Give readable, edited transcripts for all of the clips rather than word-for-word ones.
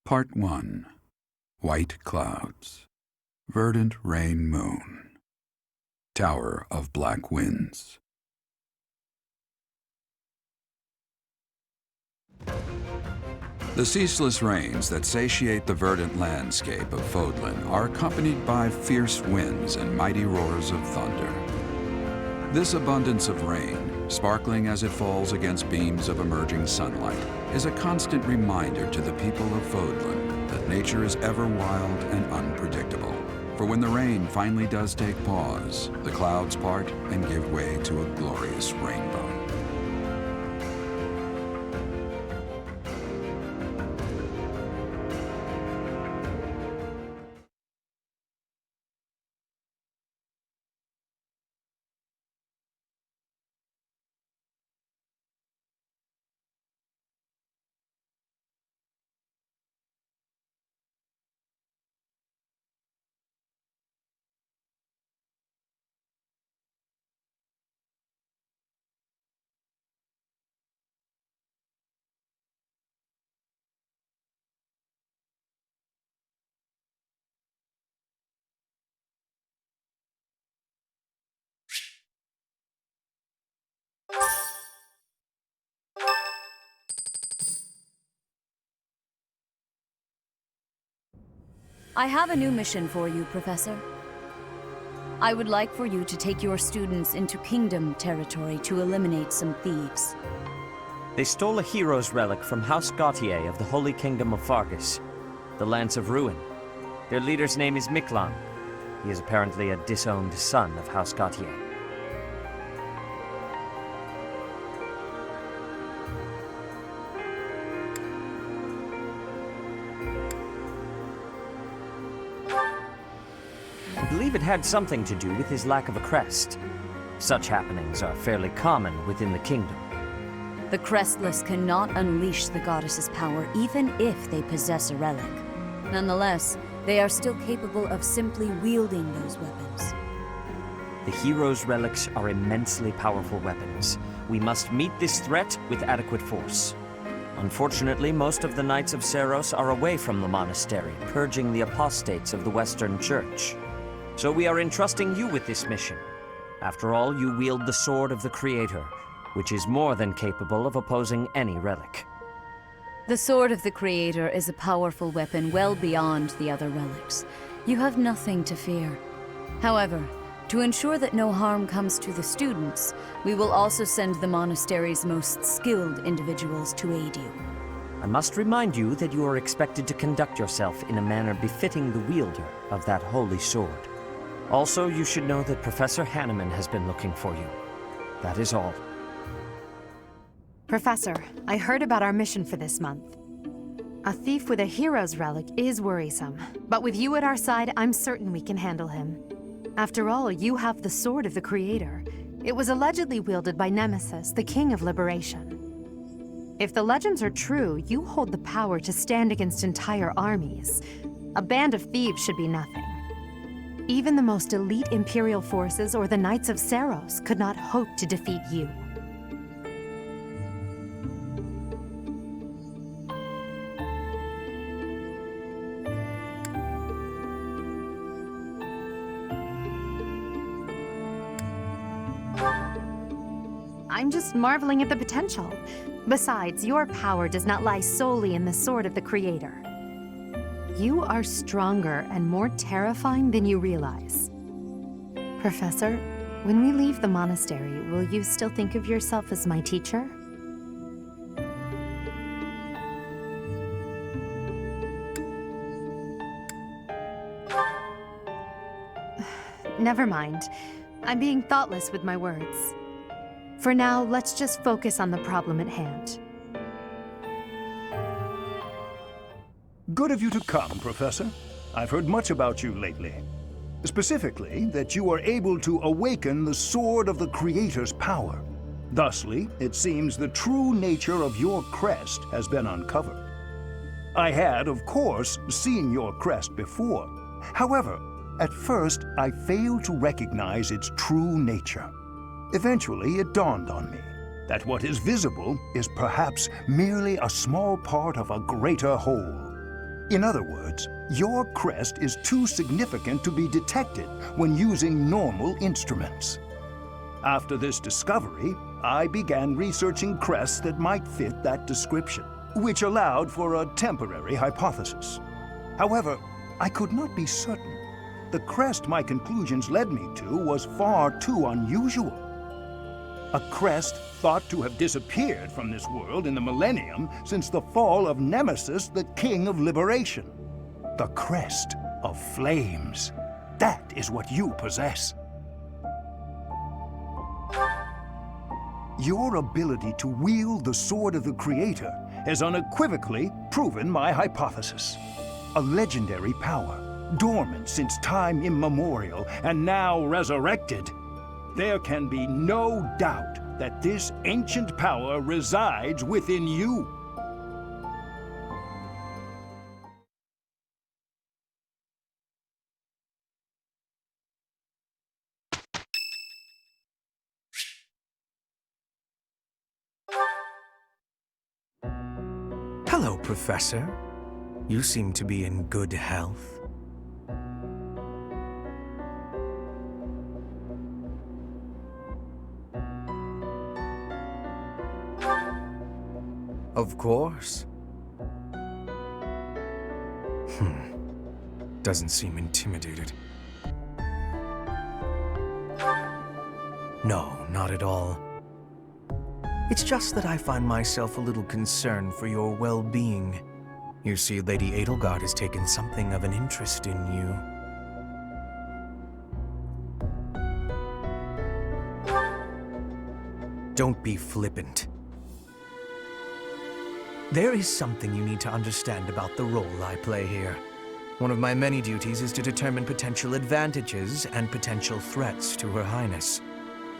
Part 1. White Clouds. Verdant Rain Moon. Tower of Black Winds. The ceaseless rains that satiate the verdant landscape of Fodlan are accompanied by fierce winds and mighty roars of thunder. This abundance of rain, sparkling as it falls against beams of emerging sunlight, is a constant reminder to the people of Fodlan that nature is ever wild and unpredictable. For when the rain finally does take pause, the clouds part and give way to a glorious rainbow. I have a new mission for you, Professor. I would like for you to take your students into Kingdom territory to eliminate some thieves. They stole a hero's relic from House Gautier of the Holy Kingdom of Fargus, the Lance of Ruin. Their leader's name is Miklan. He is apparently a disowned son of House Gautier. I believe it had something to do with his lack of a crest. Such happenings are fairly common within the kingdom. The Crestless cannot unleash the goddess's power even if they possess a relic. Nonetheless, they are still capable of simply wielding those weapons. The hero's relics are immensely powerful weapons. We must meet this threat with adequate force. Unfortunately, most of the Knights of Seiros are away from the monastery, purging the apostates of the Western Church. So we are entrusting you with this mission. After all, you wield the Sword of the Creator, which is more than capable of opposing any relic. The Sword of the Creator is a powerful weapon well beyond the other relics. You have nothing to fear. However, to ensure that no harm comes to the students, we will also send the monastery's most skilled individuals to aid you. I must remind you that you are expected to conduct yourself in a manner befitting the wielder of that holy sword. Also, you should know that Professor Hanneman has been looking for you. That is all. Professor, I heard about our mission for this month. A thief with a hero's relic is worrisome, but with you at our side, I'm certain we can handle him. After all, you have the Sword of the Creator. It was allegedly wielded by Nemesis, the King of Liberation. If the legends are true, you hold the power to stand against entire armies. A band of thieves should be nothing. Even the most elite Imperial forces or the Knights of Seiros could not hope to defeat you. I'm just marveling at the potential. Besides, your power does not lie solely in the Sword of the Creator. You are stronger and more terrifying than you realize. Professor, when we leave the monastery, will you still think of yourself as my teacher? Never mind. I'm being thoughtless with my words. For now, let's just focus on the problem at hand. Good of you to come, Professor. I've heard much about you lately. Specifically, that you are able to awaken the Sword of the Creator's power. Thusly, it seems the true nature of your crest has been uncovered. I had, of course, seen your crest before. However, at first, I failed to recognize its true nature. Eventually, it dawned on me that what is visible is perhaps merely a small part of a greater whole. In other words, your crest is too significant to be detected when using normal instruments. After this discovery, I began researching crests that might fit that description, which allowed for a temporary hypothesis. However, I could not be certain. The crest my conclusions led me to was far too unusual. A crest thought to have disappeared from this world in the millennium since the fall of Nemesis, the King of Liberation. The crest of flames. That is what you possess. Your ability to wield the sword of the Creator has unequivocally proven my hypothesis. A legendary power, dormant since time immemorial and now resurrected. There can be no doubt that this ancient power resides within you. Hello, Professor. You seem to be in good health. Of course. Doesn't seem intimidated. No, not at all. It's just that I find myself a little concerned for your well-being. You see, Lady Edelgard has taken something of an interest in you. Don't be flippant. There is something you need to understand about the role I play here. One of my many duties is to determine potential advantages and potential threats to Her Highness.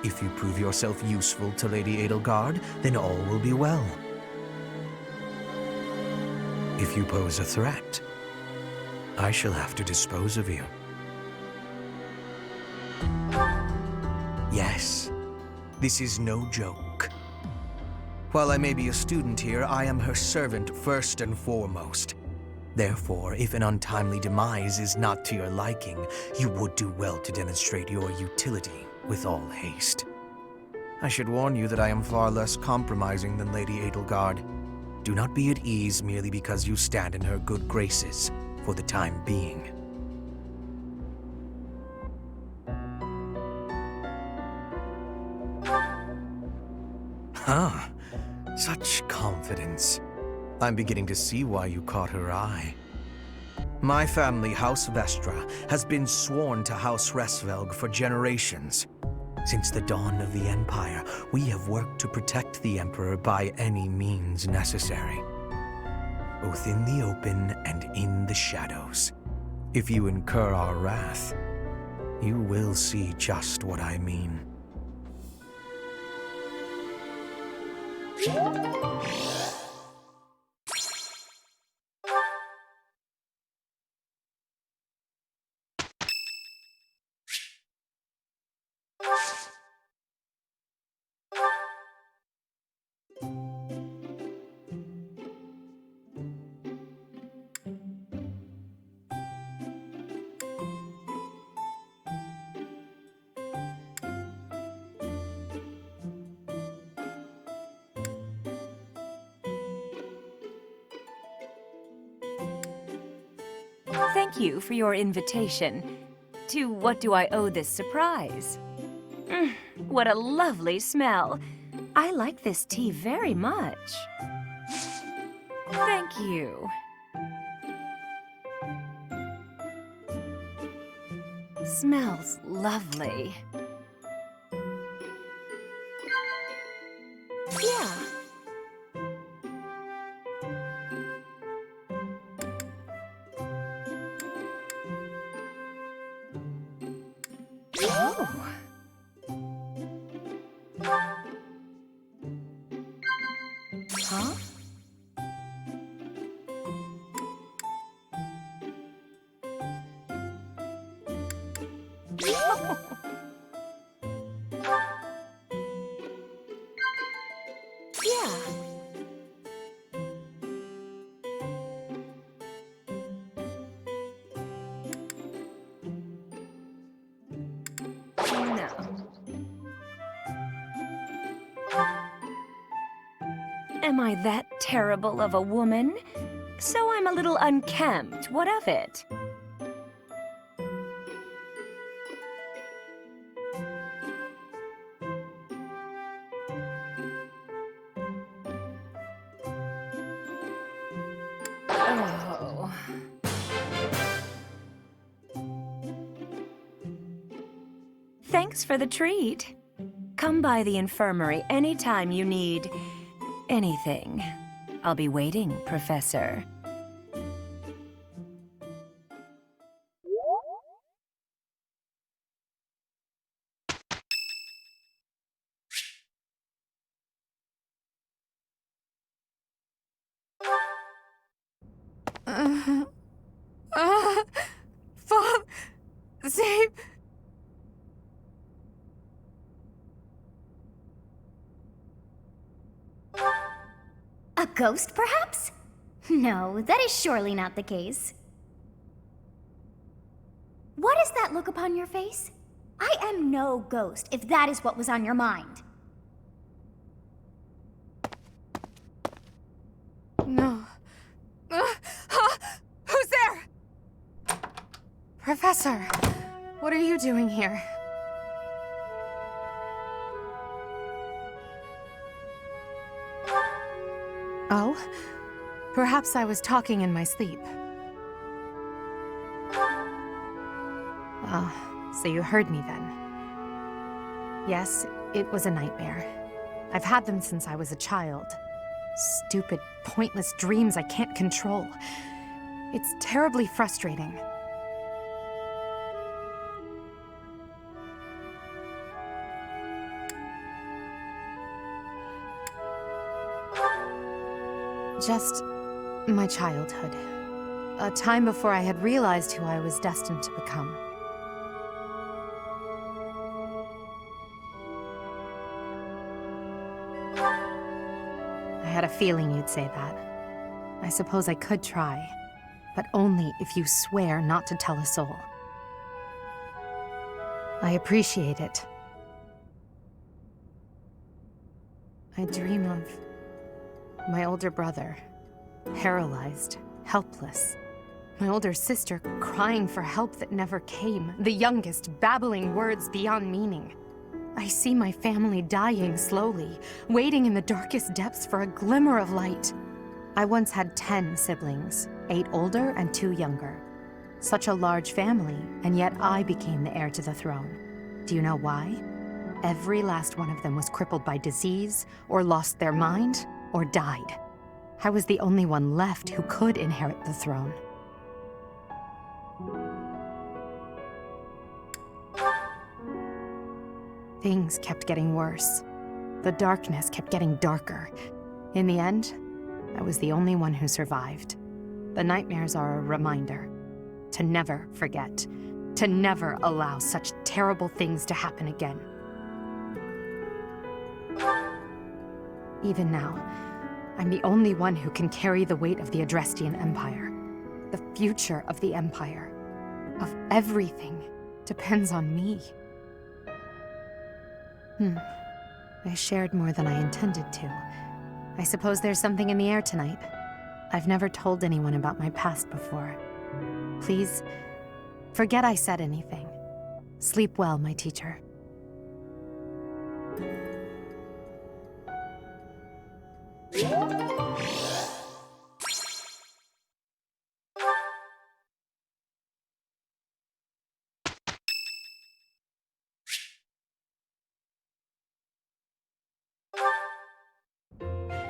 If you prove yourself useful to Lady Edelgard, then all will be well. If you pose a threat, I shall have to dispose of you. Yes, this is no joke. While I may be a student here, I am her servant first and foremost. Therefore, if an untimely demise is not to your liking, you would do well to demonstrate your utility with all haste. I should warn you that I am far less compromising than Lady Edelgard. Do not be at ease merely because you stand in her good graces for the time being. Huh. Such confidence. I'm beginning to see why you caught her eye. My family, House Vestra, has been sworn to House Resvelg for generations. Since the dawn of the Empire, we have worked to protect the Emperor by any means necessary, both in the open and in the shadows. If you incur our wrath, you will see just what I mean. Thank you for your invitation. To what do I owe this surprise? What a lovely smell. I like this tea very much. Thank you. Smells lovely. Yeah. Oh. Huh? Yeah. Am I that terrible of a woman? So I'm a little unkempt. What of it? Oh. Thanks for the treat. Come by the infirmary anytime you need anything. I'll be waiting, Professor. Father, save... A ghost, perhaps? No, that is surely not the case. What is that look upon your face? I am no ghost, if that is what was on your mind. No. Who's there? Professor, what are you doing here? Oh? Perhaps I was talking in my sleep. Ah, so you heard me then. Yes, it was a nightmare. I've had them since I was a child. Stupid, pointless dreams I can't control. It's terribly frustrating. Just my childhood. A time before I had realized who I was destined to become. I had a feeling you'd say that. I suppose I could try, but only if you swear not to tell a soul. I appreciate it. I dream of my older brother, paralyzed, helpless. My older sister crying for help that never came. The youngest babbling words beyond meaning. I see my family dying slowly, waiting in the darkest depths for a glimmer of light. I once had 10 siblings, 8 older and 2 younger. Such a large family, and yet I became the heir to the throne. Do you know why? Every last one of them was crippled by disease, or lost their mind, or died. I was the only one left who could inherit the throne. Things kept getting worse. The darkness kept getting darker. In the end, I was the only one who survived. The nightmares are a reminder to never forget, to never allow such terrible things to happen again. Even now, I'm the only one who can carry the weight of the Adrestian Empire. The future of the Empire, of everything, depends on me. I shared more than I intended to. I suppose there's something in the air tonight. I've never told anyone about my past before. Please, forget I said anything. Sleep well, my teacher.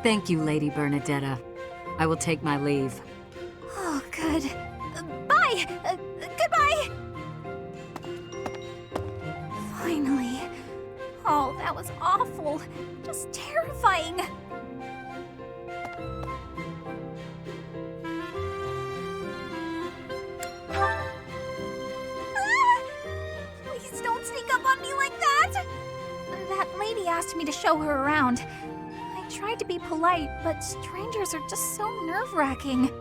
Thank you, Lady Bernadetta. I will take my leave. Oh, good. Bye! Goodbye! Finally. Oh, that was awful. Just terrifying. Please don't sneak up on me like that! That lady asked me to show her around. I tried to be polite, but strangers are just so nerve-wracking.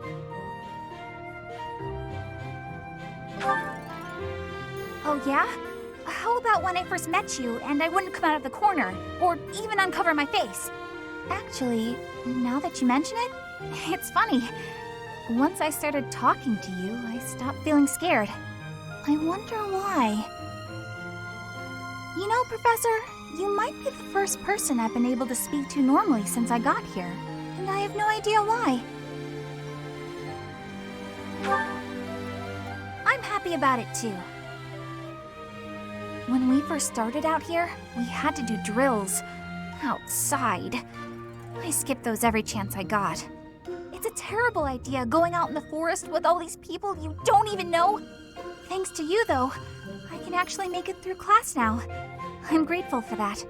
Oh, yeah? How about when I first met you and I wouldn't come out of the corner, or even uncover my face? Actually, now that you mention it, it's funny. Once I started talking to you, I stopped feeling scared. I wonder why. You know, Professor, you might be the first person I've been able to speak to normally since I got here, and I have no idea why. I'm happy about it too. When we first started out here, we had to do drills outside. I skipped those every chance I got. It's a terrible idea going out in the forest with all these people you don't even know. Thanks to you, though, I can actually make it through class now. I'm grateful for that.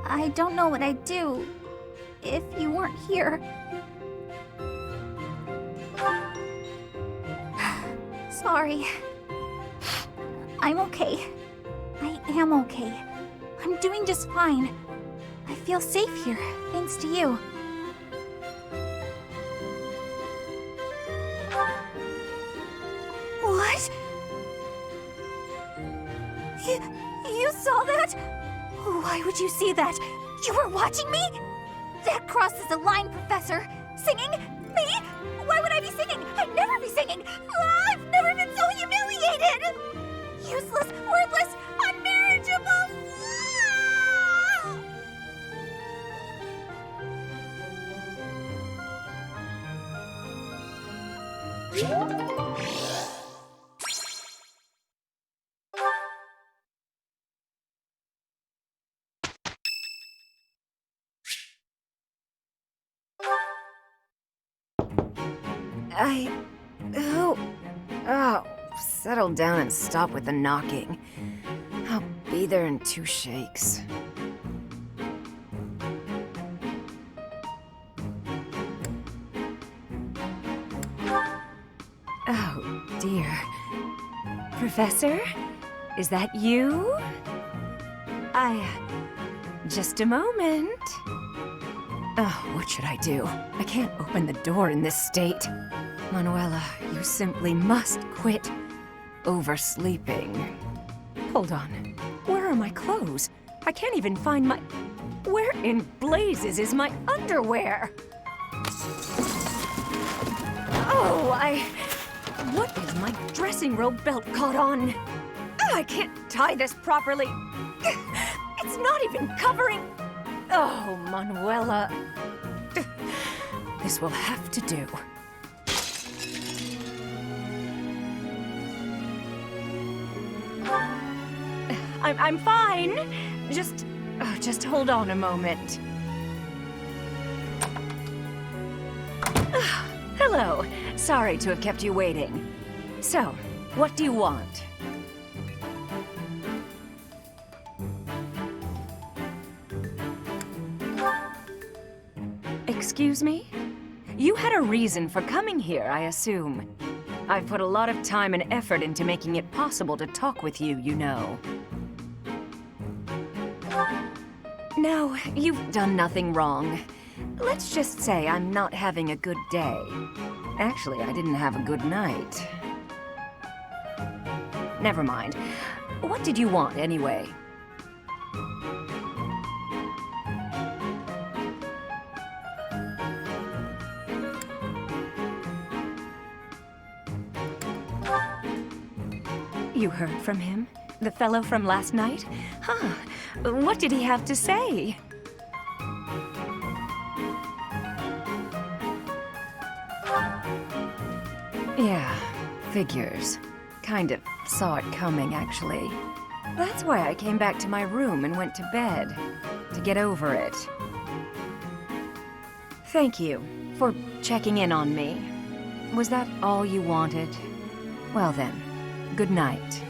I don't know what I'd do if you weren't here. Sorry. I'm okay. I am okay. I'm doing just fine. I feel safe here, thanks to you. What? You saw that? Why would you see that? You were watching me? That crosses a line, Professor. Singing? Me? Why would I be singing? I'd never be singing. I've never been so humiliated. Useless, worthless, unmarriageable. Oh, settle down and stop with the knocking. I'll be there in 2 shakes. Oh, dear. Professor? Is that you? Just a moment. Oh, what should I do? I can't open the door in this state. Manuela, you simply must quit oversleeping. Hold on. Where are my clothes? I can't even find my... Where in blazes is my underwear? Oh, What is my dressing robe belt caught on? I can't tie this properly. It's not even covering... Oh, Manuela. This will have to do. I'm fine. Just hold on a moment. Hello. Sorry to have kept you waiting. So, what do you want? Excuse me? You had a reason for coming here, I assume. I've put a lot of time and effort into making it possible to talk with you, you know. Now, you've done nothing wrong. Let's just say I'm not having a good day. Actually, I didn't have a good night. Never mind. What did you want, anyway? You heard from him? The fellow from last night? Huh. What did he have to say? Yeah, figures. Kind of saw it coming, actually. That's why I came back to my room and went to bed. To get over it. Thank you for checking in on me. Was that all you wanted? Well then, good night.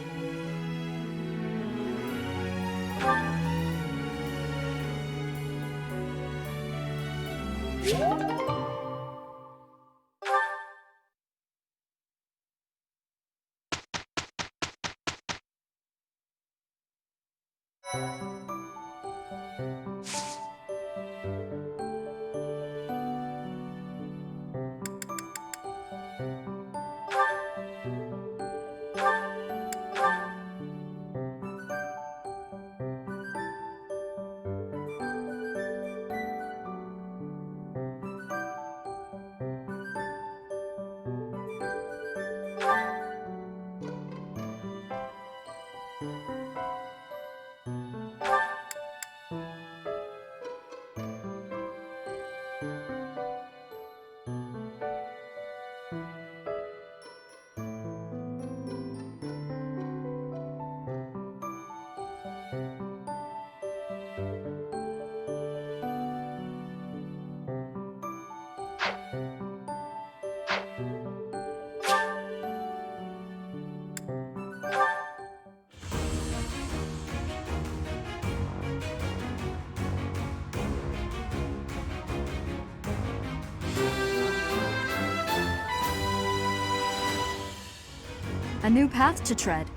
A new path to tread.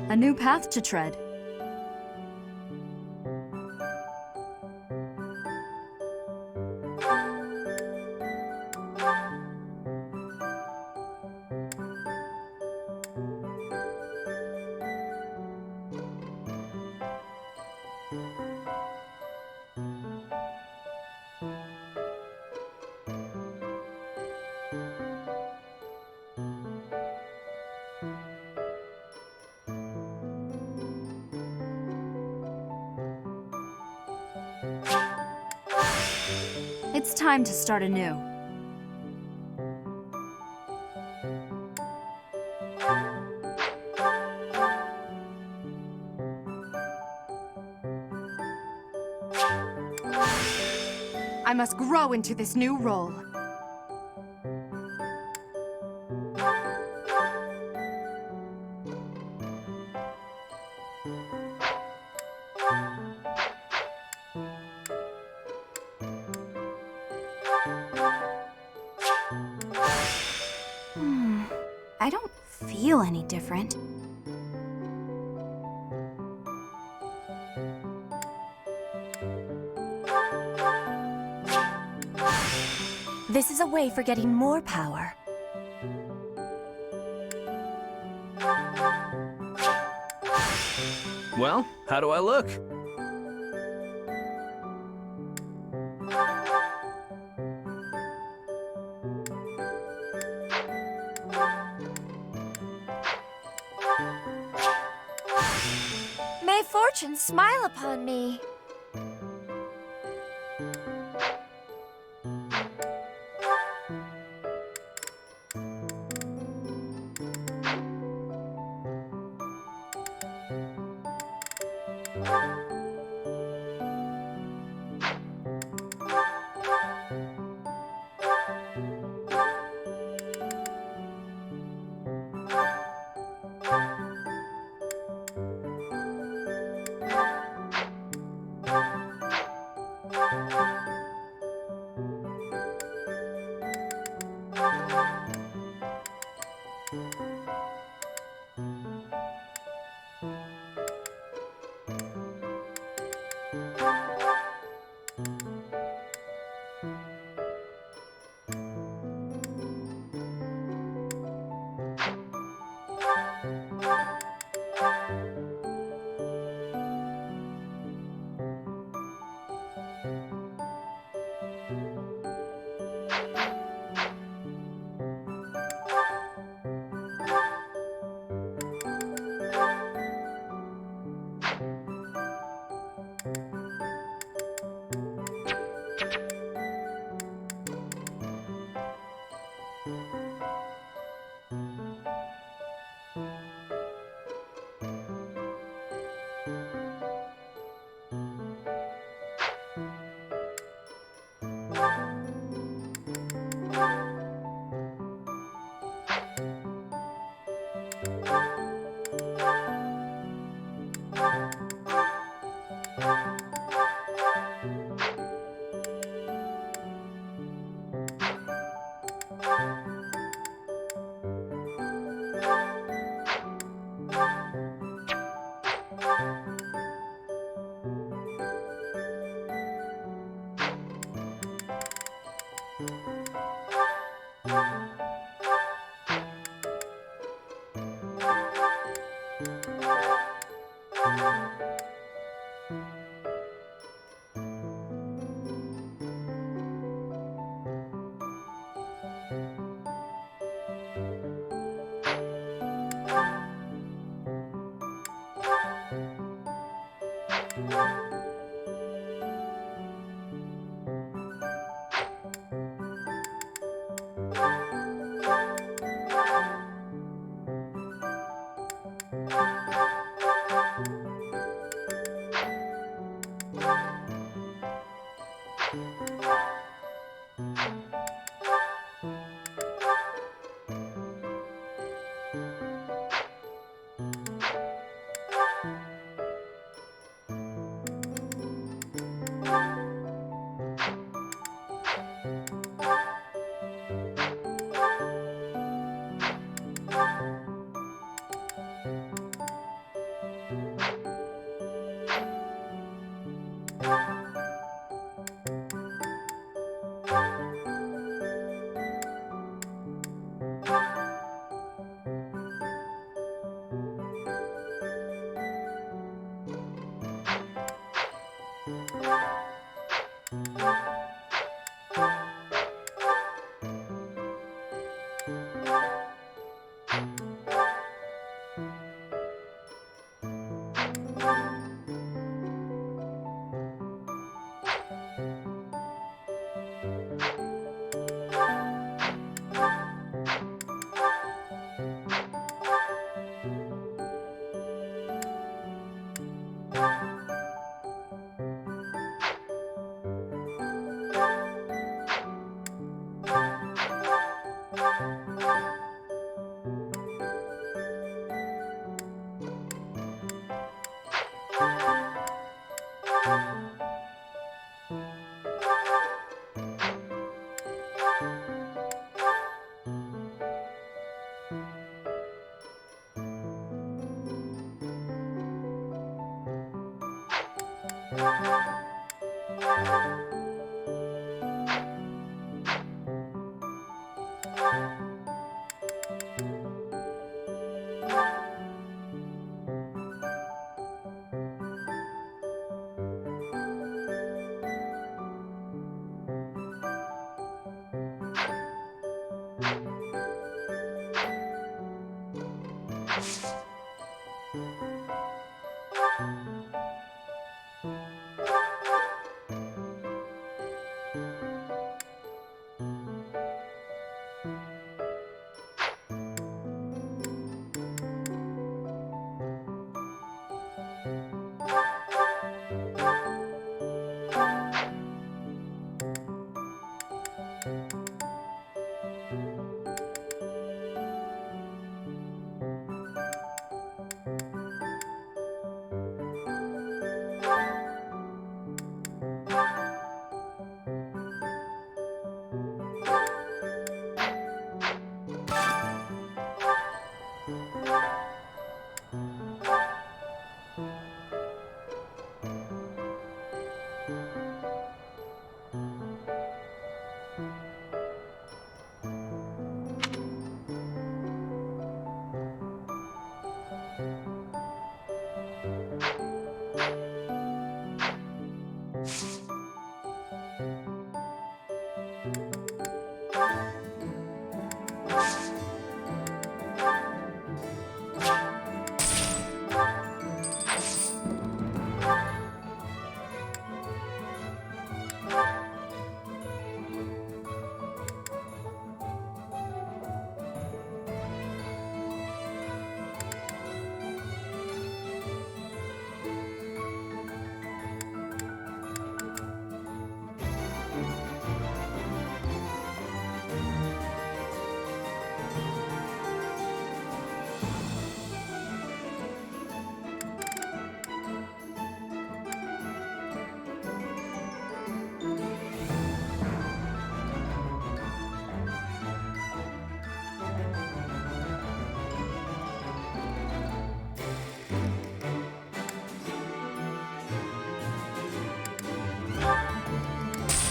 A new path to tread. It's time to start anew. I must grow into this new role. I don't feel any different. This is a way for getting more power. Well, how do I look? May fortune smile upon me.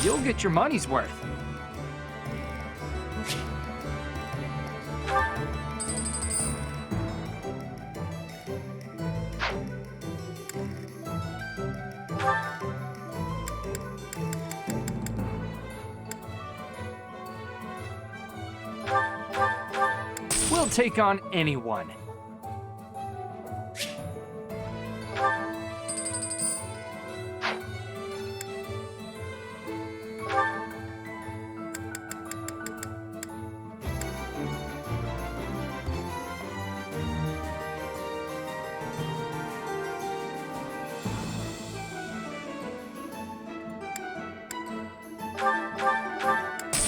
You'll get your money's worth. We'll take on anyone.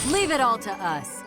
Leave it all to us.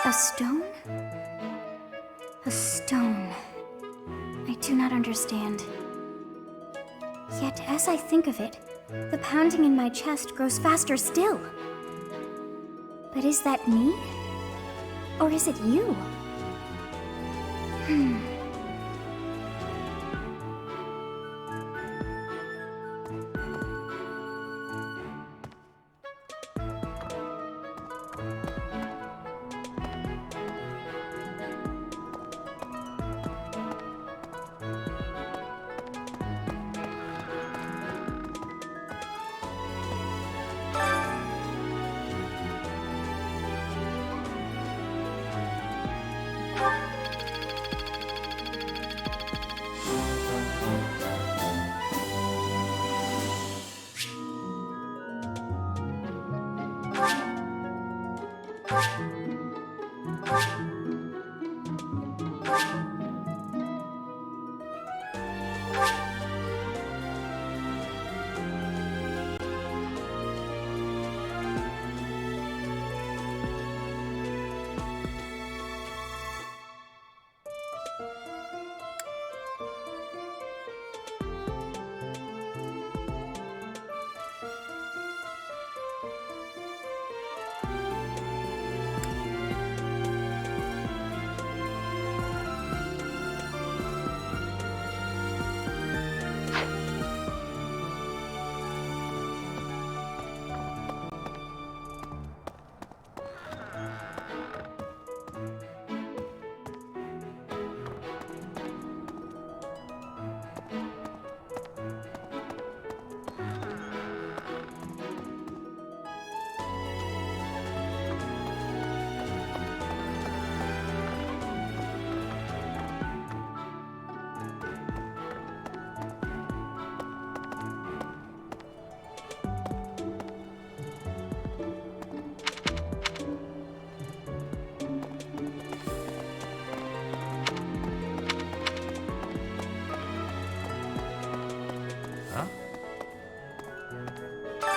A stone? A stone. I do not understand. Yet, as I think of it, the pounding in my chest grows faster still. But is that me? Or is it you?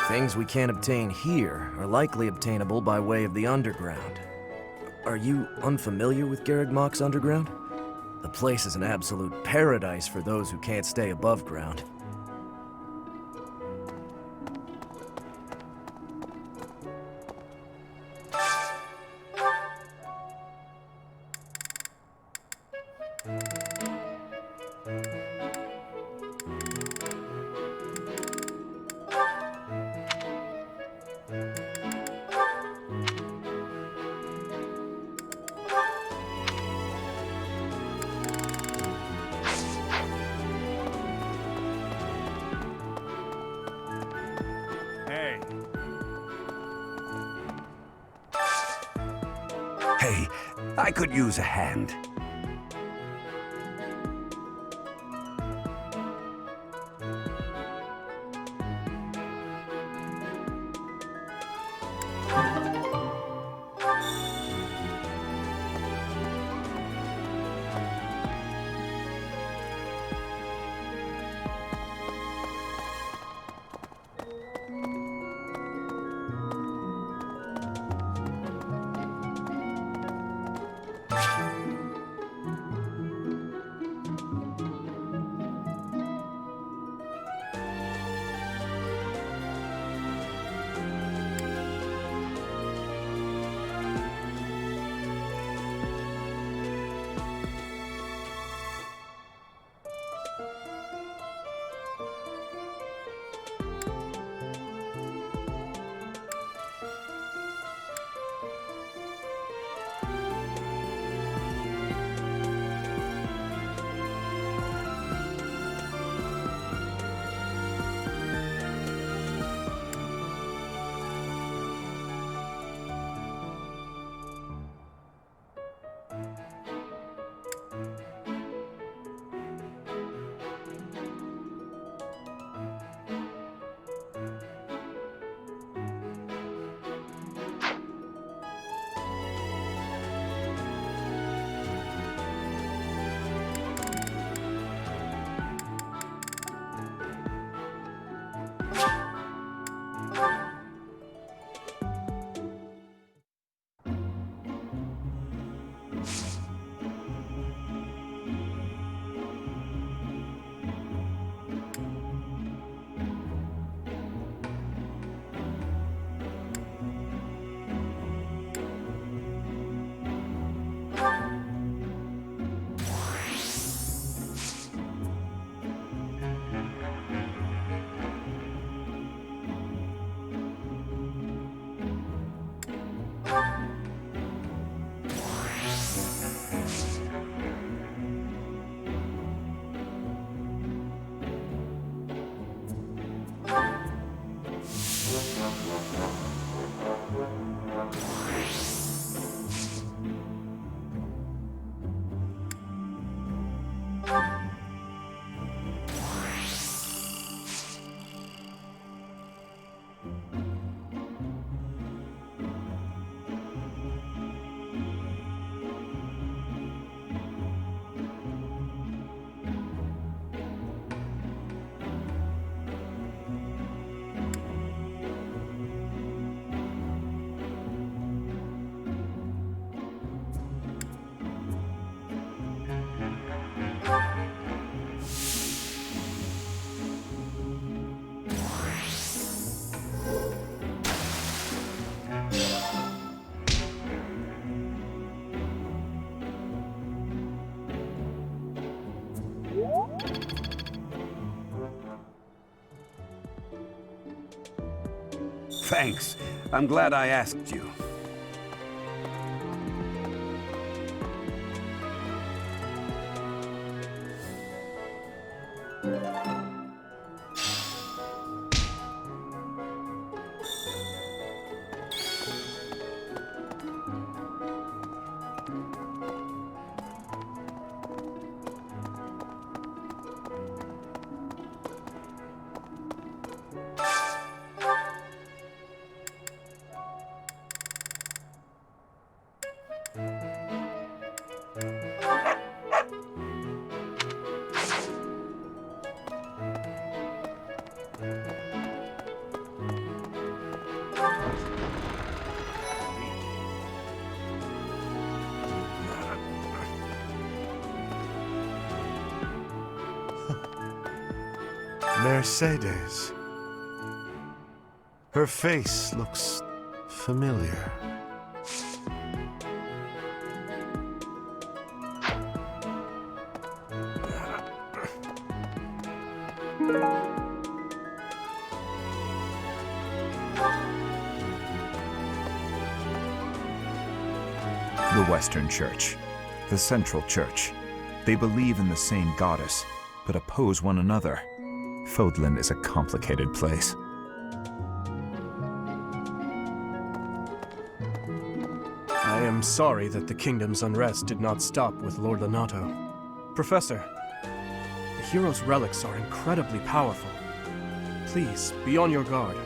Things we can't obtain here are likely obtainable by way of the underground. Are you unfamiliar with Garrigmach's underground? The place is an absolute paradise for those who can't stay above ground. Hey, I could use a hand. Thanks. I'm glad I asked you. Mercedes. Her face looks familiar. The Western Church. The Central Church. They believe in the same goddess, but oppose one another. Fodlan is a complicated place. I am sorry that the kingdom's unrest did not stop with Lord Lonato. Professor, the hero's relics are incredibly powerful. Please, be on your guard.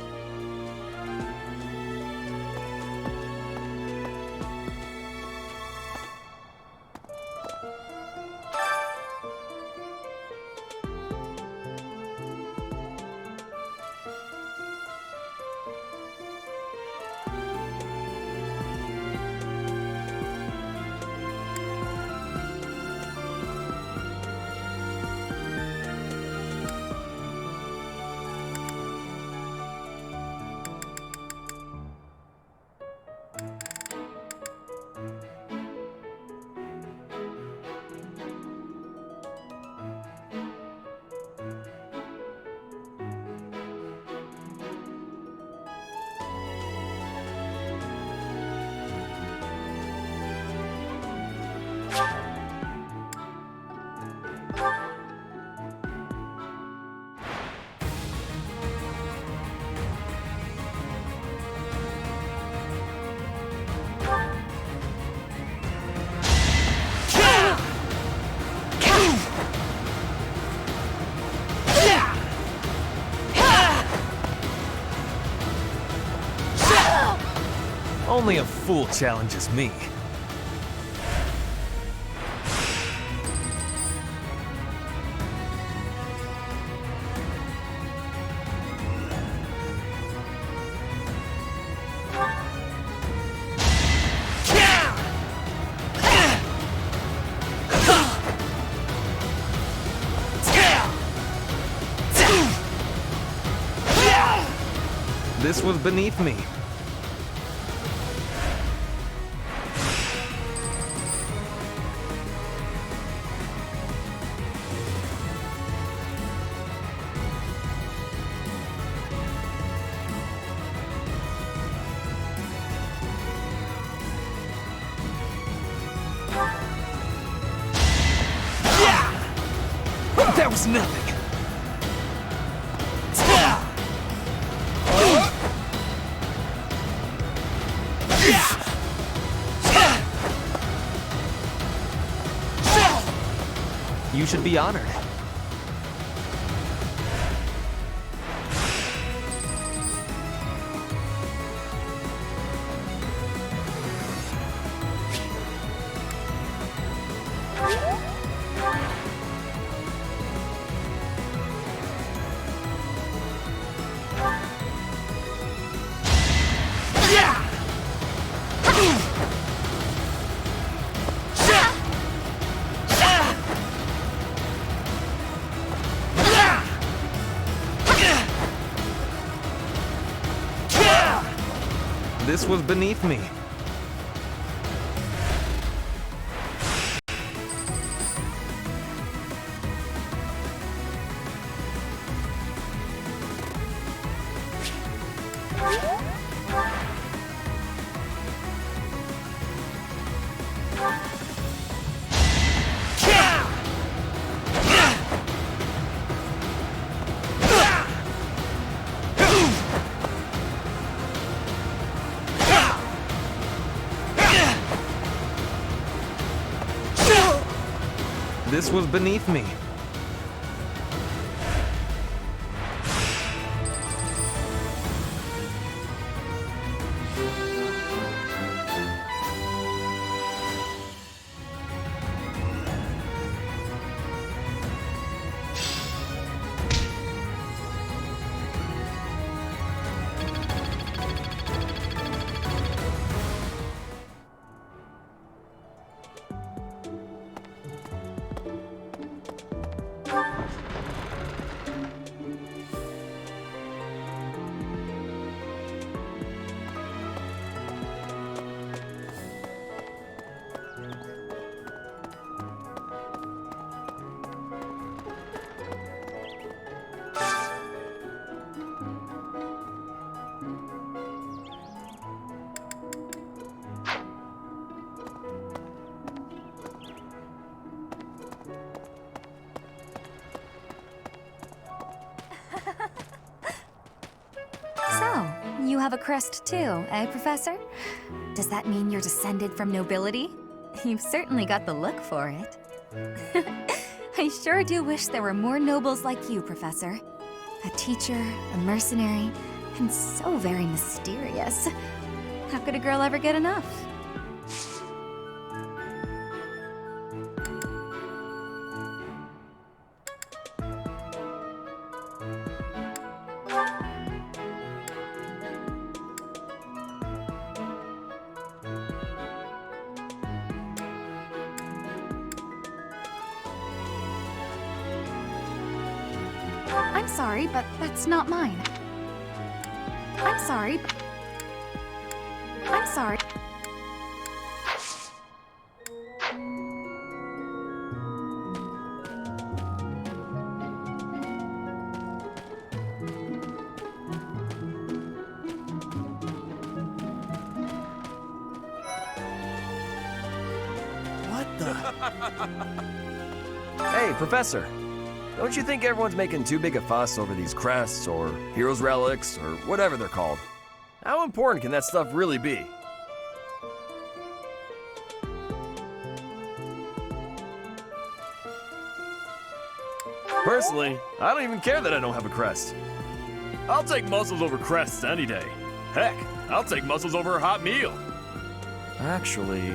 Only a fool challenges me. This was beneath me. That was nothing. You should be honored. This was beneath me. This was beneath me. So, you have a crest too, eh, Professor? Does that mean you're descended from nobility? You've certainly got the look for it. I sure do wish there were more nobles like you, Professor. A teacher, a mercenary, and so very mysterious. How could a girl ever get enough? I'm sorry, but that's not mine. I'm sorry, but... I'm sorry. What the? Hey, Professor. Don't you think everyone's making too big a fuss over these crests, or heroes' relics, or whatever they're called? How important can that stuff really be? Personally, I don't even care that I don't have a crest. I'll take muscles over crests any day. Heck, I'll take muscles over a hot meal. Actually...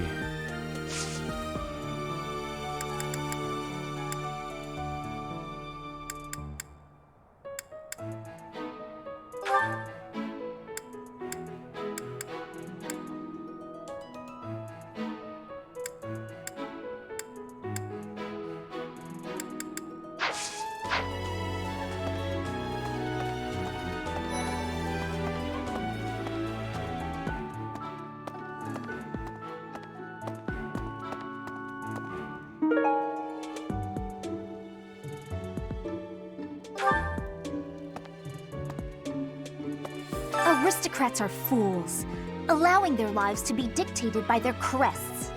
Aristocrats are fools, allowing their lives to be dictated by their crests.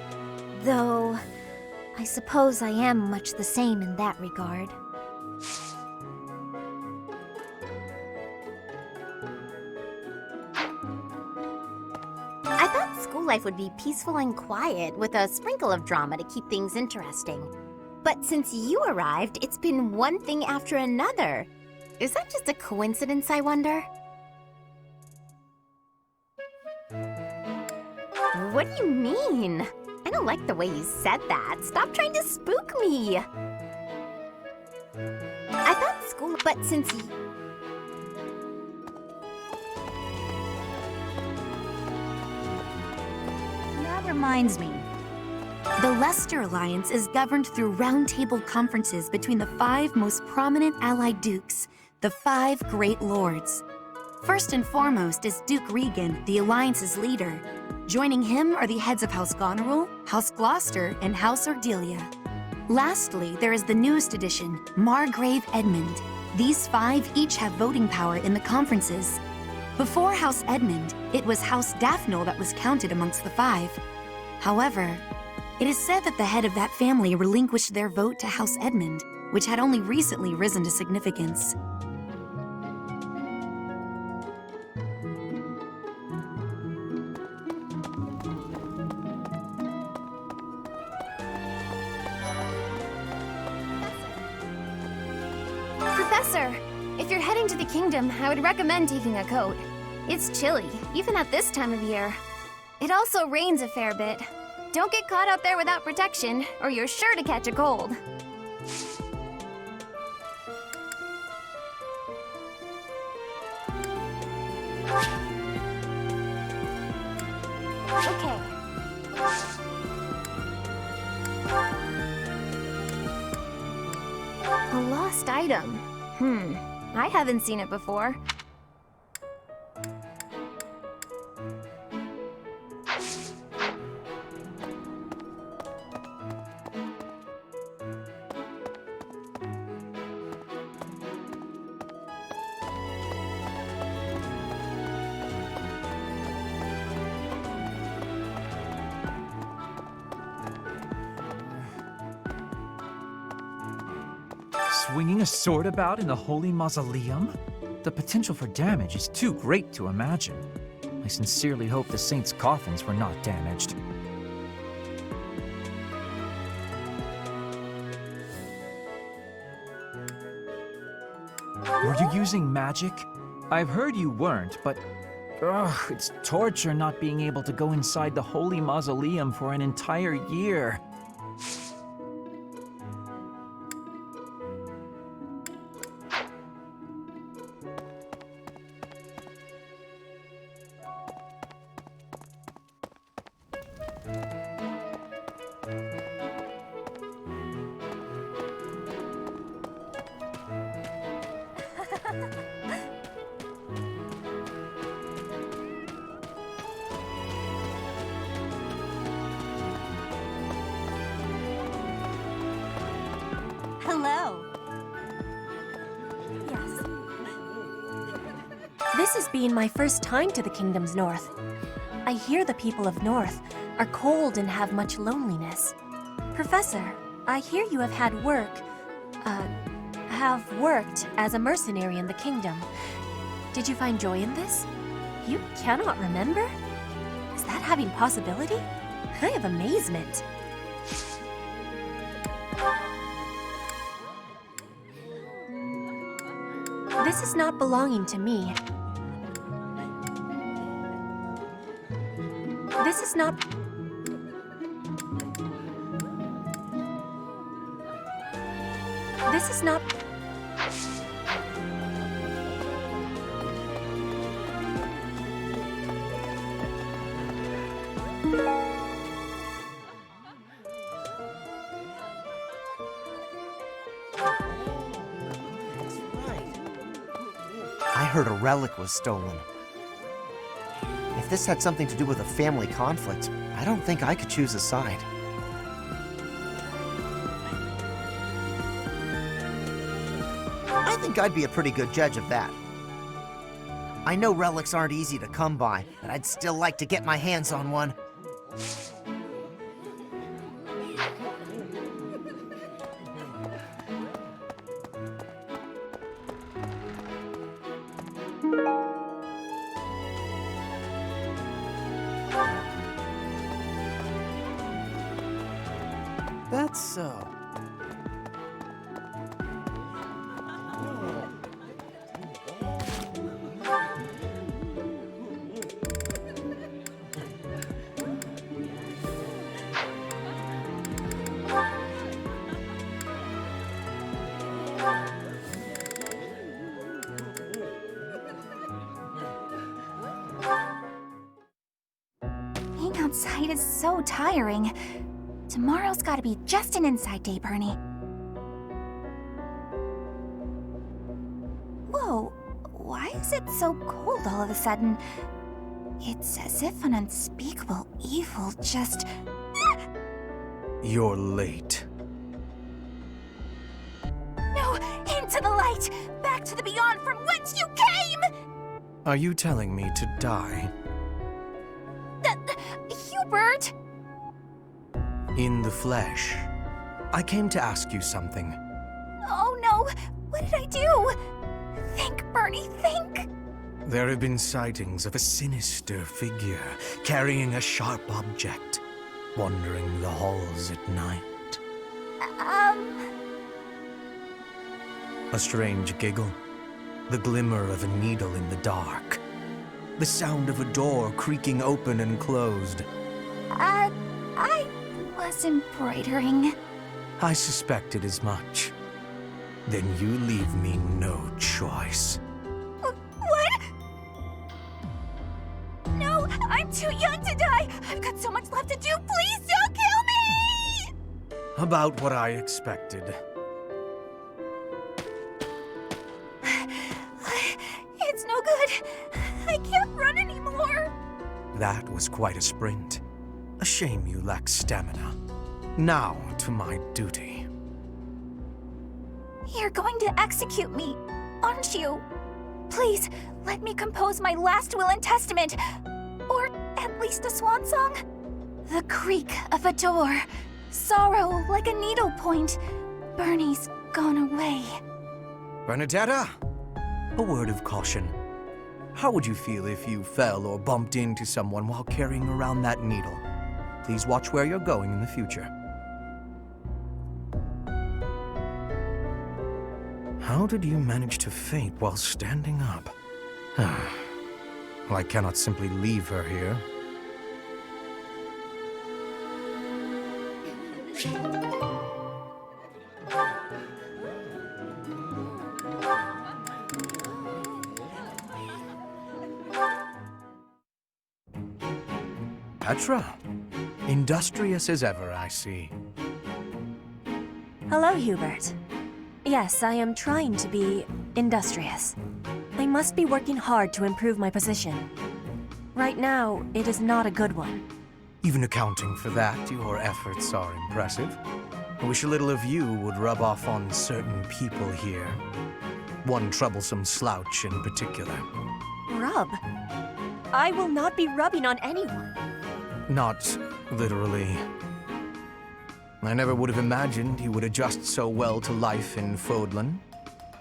Though, I suppose I am much the same in that regard. I thought school life would be peaceful and quiet, with a sprinkle of drama to keep things interesting. But since you arrived, it's been one thing after another. Is that just a coincidence, I wonder? What do you mean? I don't like the way you said that. Stop trying to spook me. I thought school, but since you... That reminds me. The Leicester Alliance is governed through roundtable conferences between the 5 most prominent allied dukes, the 5 great lords. First and foremost is Duke Regan, the Alliance's leader. Joining him are the heads of House Goneril, House Gloucester, and House Ordelia. Lastly, there is the newest addition, Margrave Edmund. These 5 each have voting power in the conferences. Before House Edmund, it was House Daphne that was counted amongst the 5. However, it is said that the head of that family relinquished their vote to House Edmund, which had only recently risen to significance. Professor, if you're heading to the kingdom, I would recommend taking a coat. It's chilly, even at this time of year. It also rains a fair bit. Don't get caught out there without protection, or you're sure to catch a cold. Okay. A lost item. I haven't seen it before. Swinging a sword about in the Holy Mausoleum? The potential for damage is too great to imagine. I sincerely hope the saints' coffins were not damaged. Were you using magic? I've heard you weren't, but it's torture not being able to go inside the Holy Mausoleum for an entire year. Hello. Yes. This has been my first time to the Kingdom's North. I hear the people of North are cold and have much loneliness. Professor, I hear you have worked as a mercenary in the Kingdom. Did you find joy in this? You cannot remember? Is that having possibility? I have amazement. This is not belonging to me. This is not... This is not... I heard a relic was stolen. If this had something to do with a family conflict, I don't think I could choose a side. I think I'd be a pretty good judge of that. I know relics aren't easy to come by, but I'd still like to get my hands on one. That's so. Being outside is so tiring. Tomorrow's gotta be just an inside day, Bernie. Whoa, why is it so cold all of a sudden? It's as if an unspeakable evil just... You're late. No! Into the light! Back to the beyond from whence you came! Are you telling me to die? Hubert! In the flesh. I came to ask you something. Oh no! What did I do? Think, Bernie, think! There have been sightings of a sinister figure carrying a sharp object, wandering the halls at night. A strange giggle. The glimmer of a needle in the dark. The sound of a door creaking open and closed. I was embroidering. I suspected as much. Then you leave me no choice. What? No, I'm too young to die. I've got so much left to do. Please don't kill me! About what I expected. It's no good. I can't run anymore. That was quite a sprint. A shame you lack stamina. Now to my duty. You're going to execute me, aren't you? Please, let me compose my last will and testament. Or at least a swan song. The creak of a door. Sorrow like a needle point. Bernie's gone away. Bernadetta, a word of caution. How would you feel if you fell or bumped into someone while carrying around that needle? Please watch where you're going in the future. How did you manage to faint while standing up? Well, I cannot simply leave her here. Petra. Industrious as ever, I see. Hello, Hubert. Yes, I am trying to be industrious. I must be working hard to improve my position. Right now, it is not a good one. Even accounting for that, your efforts are impressive. I wish a little of you would rub off on certain people here. One troublesome slouch in particular. Rub? I will not be rubbing on anyone. Not literally. I never would have imagined you would adjust so well to life in Fodlan.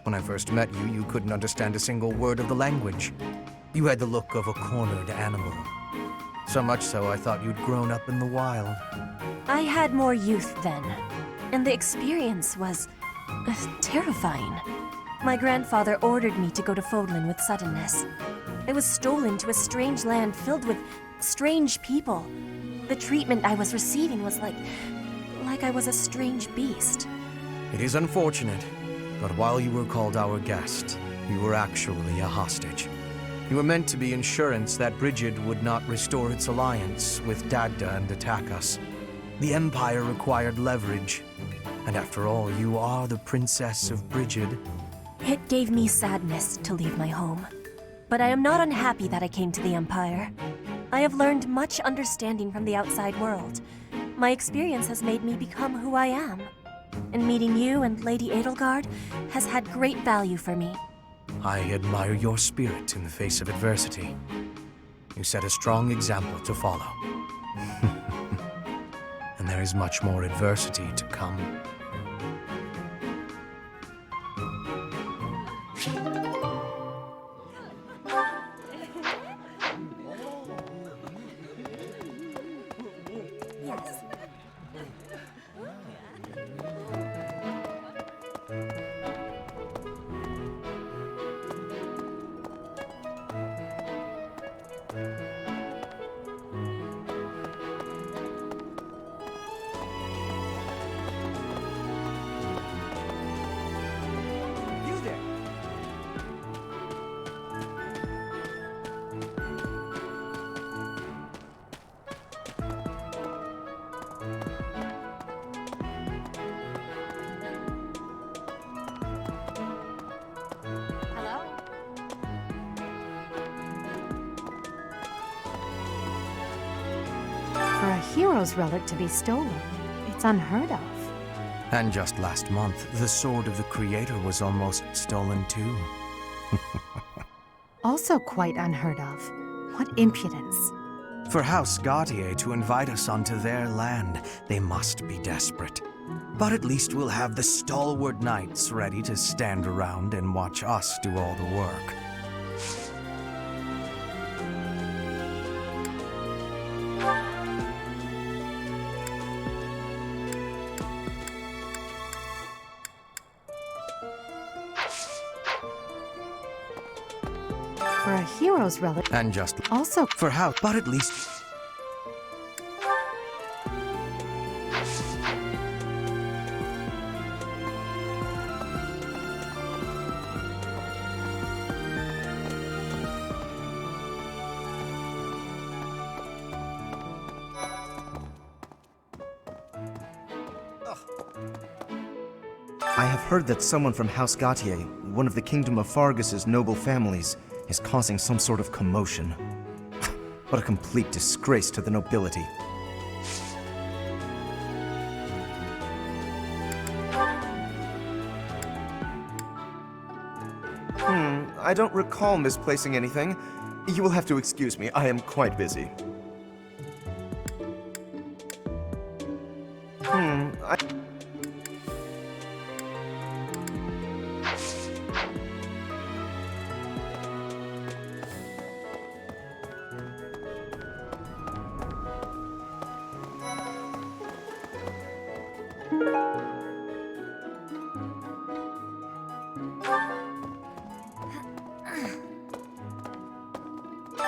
When I first met you, you couldn't understand a single word of the language. You had the look of a cornered animal. So much so I thought you'd grown up in the wild. I had more youth then, and the experience was terrifying. My grandfather ordered me to go to Fodlan with suddenness. I was stolen to a strange land filled with strange people. The treatment I was receiving was like I was a strange beast. It is unfortunate, but while you were called our guest, you were actually a hostage. You were meant to be insurance that Brigid would not restore its alliance with Dagda and attack us. The Empire required leverage, and after all, you are the Princess of Brigid. It gave me sadness to leave my home, but I am not unhappy that I came to the Empire. I have learned much understanding from the outside world. My experience has made me become who I am. And meeting you and Lady Edelgard has had great value for me. I admire your spirit in the face of adversity. You set a strong example to follow. And there is much more adversity to come. For a hero's relic to be stolen, it's unheard of. And just last month, the sword of the Creator was almost stolen too. Also quite unheard of. What impudence. For House Gautier to invite us onto their land, they must be desperate. But at least we'll have the stalwart knights ready to stand around and watch us do all the work. for a hero's relic. And just Also, for how, but at least. I have heard that someone from House Gautier, one of the Kingdom of Fargus's noble families, is causing some sort of commotion. What a complete disgrace to the nobility. I don't recall misplacing anything. You will have to excuse me, I am quite busy.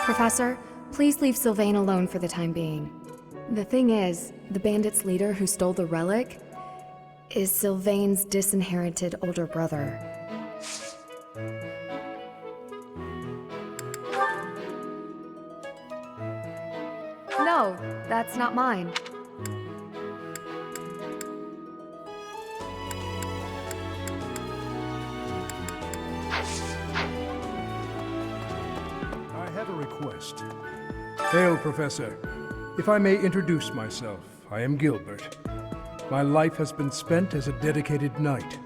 Professor, please leave Sylvain alone for the time being. The thing is, the bandit's leader who stole the relic is Sylvain's disinherited older brother. No, that's not mine. Request. Hail, Professor. If I may introduce myself, I am Gilbert. My life has been spent as a dedicated knight.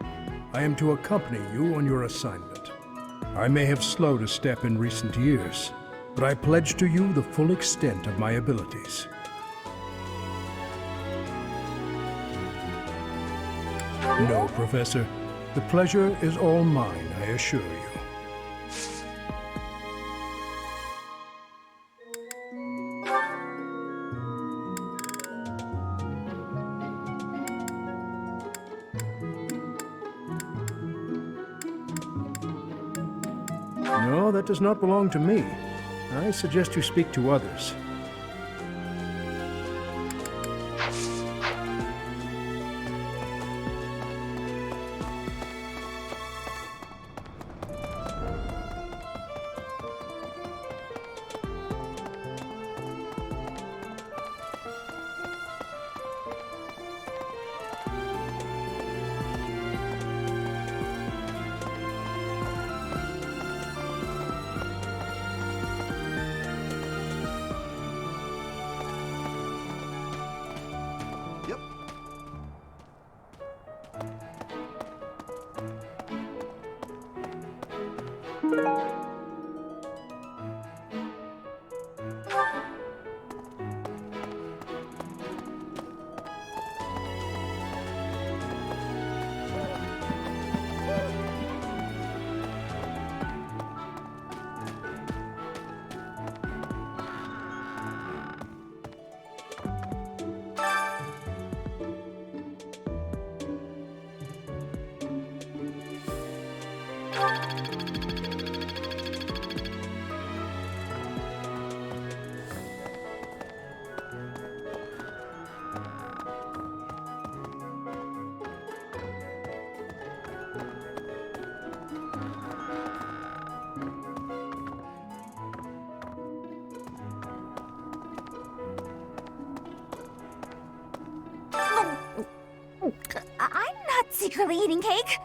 I am to accompany you on your assignment. I may have slowed a step in recent years, but I pledge to you the full extent of my abilities. No, Professor. The pleasure is all mine, I assure you. No, that does not belong to me. I suggest you speak to others. I'm not secretly eating cake.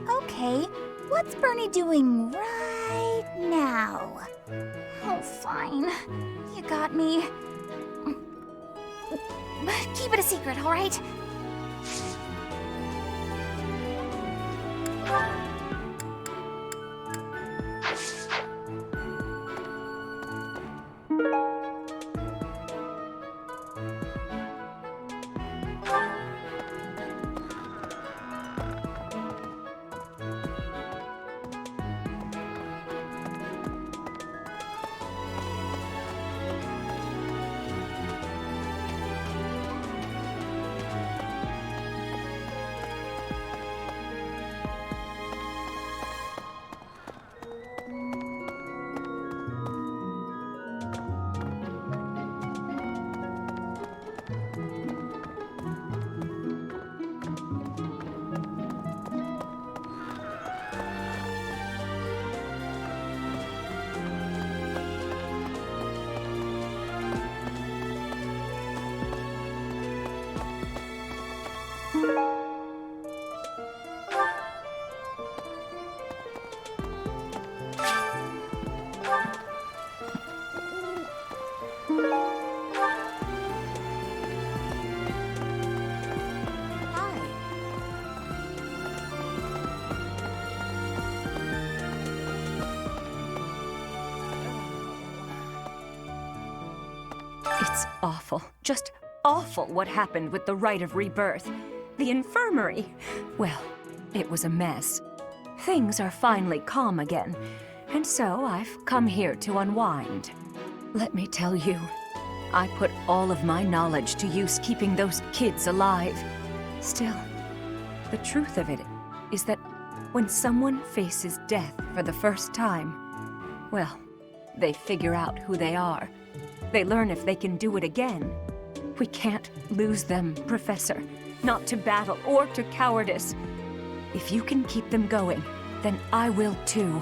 Okay, what's Bernie doing right now? Oh, fine. You got me. Keep it a secret, all right? It's awful. Just awful what happened with the rite of rebirth. The infirmary. Well, it was a mess. Things are finally calm again, and so I've come here to unwind. Let me tell you, I put all of my knowledge to use keeping those kids alive. Still, the truth of it is that when someone faces death for the first time, well, they figure out who they are. They learn if they can do it again. We can't lose them, Professor. Not to battle or to cowardice. If you can keep them going, then I will too.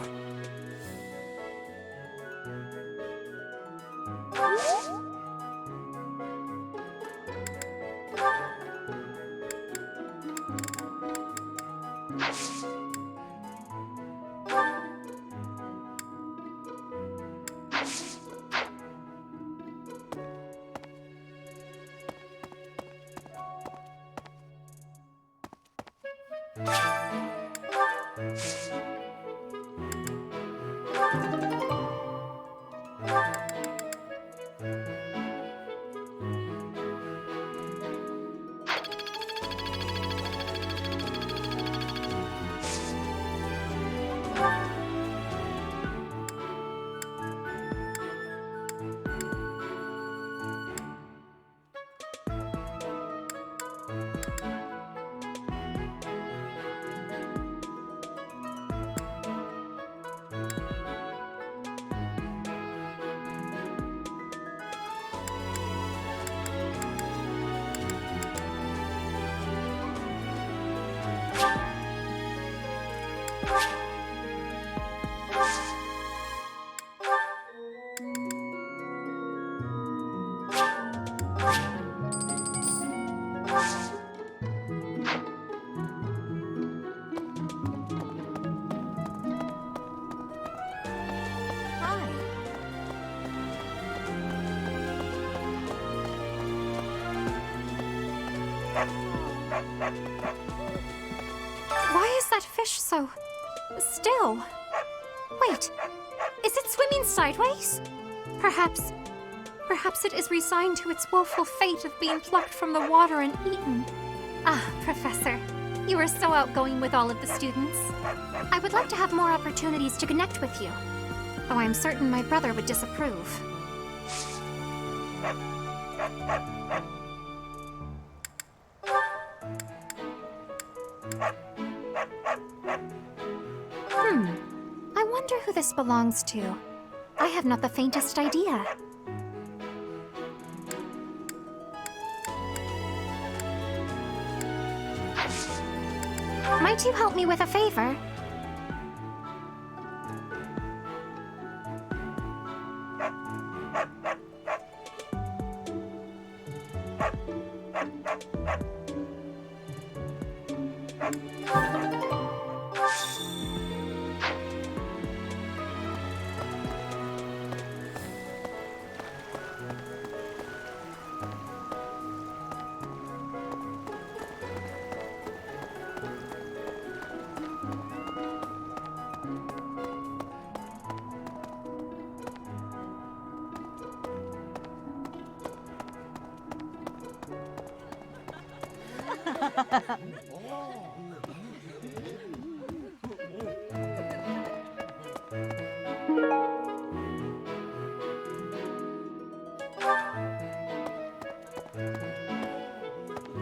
Why is that fish so still? Wait, is it swimming sideways? Perhaps it is resigned to its woeful fate of being plucked from the water and eaten. Ah, Professor, you are so outgoing with all of the students. I would like to have more opportunities to connect with you, though I am certain my brother would disapprove. I wonder who this belongs to. I have not the faintest idea. Might you help me with a favor?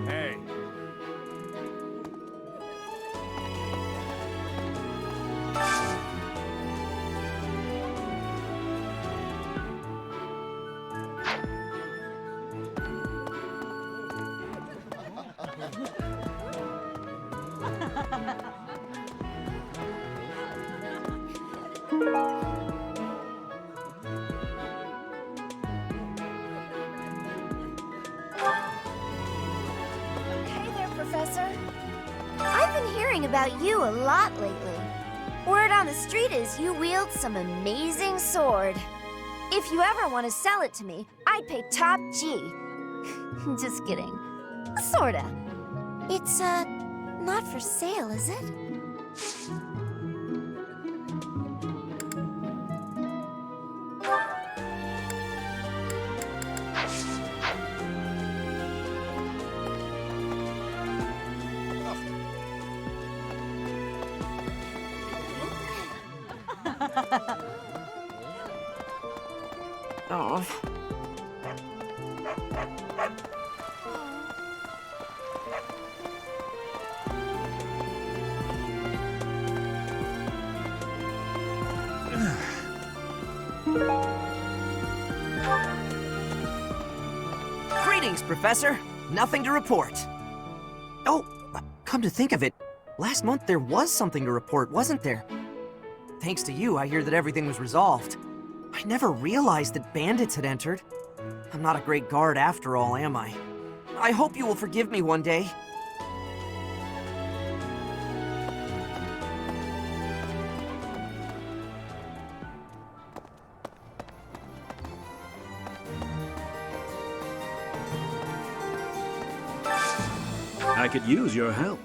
Hey. Professor? I've been hearing about you a lot lately. Word on the street is you wield some amazing sword. If you ever want to sell it to me, I'd pay top G. Just kidding. Sorta. It's, not for sale, is it? Oh. Greetings, Professor. Nothing to report. Oh, come to think of it, last month there was something to report, wasn't there? Thanks to you, I hear that everything was resolved. I never realized that bandits had entered. I'm not a great guard after all, am I? I hope you will forgive me one day. I could use your help.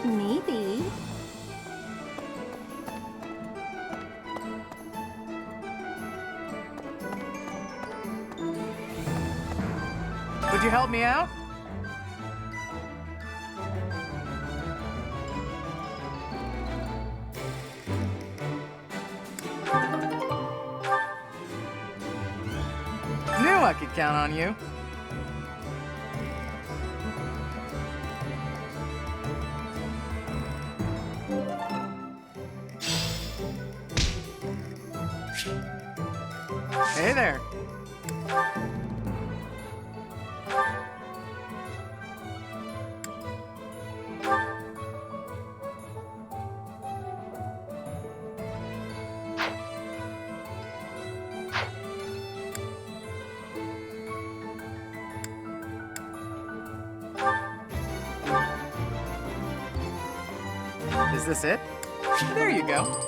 Maybe. Would you help me out? Knew I could count on you. Hey there. Is this it? There you go.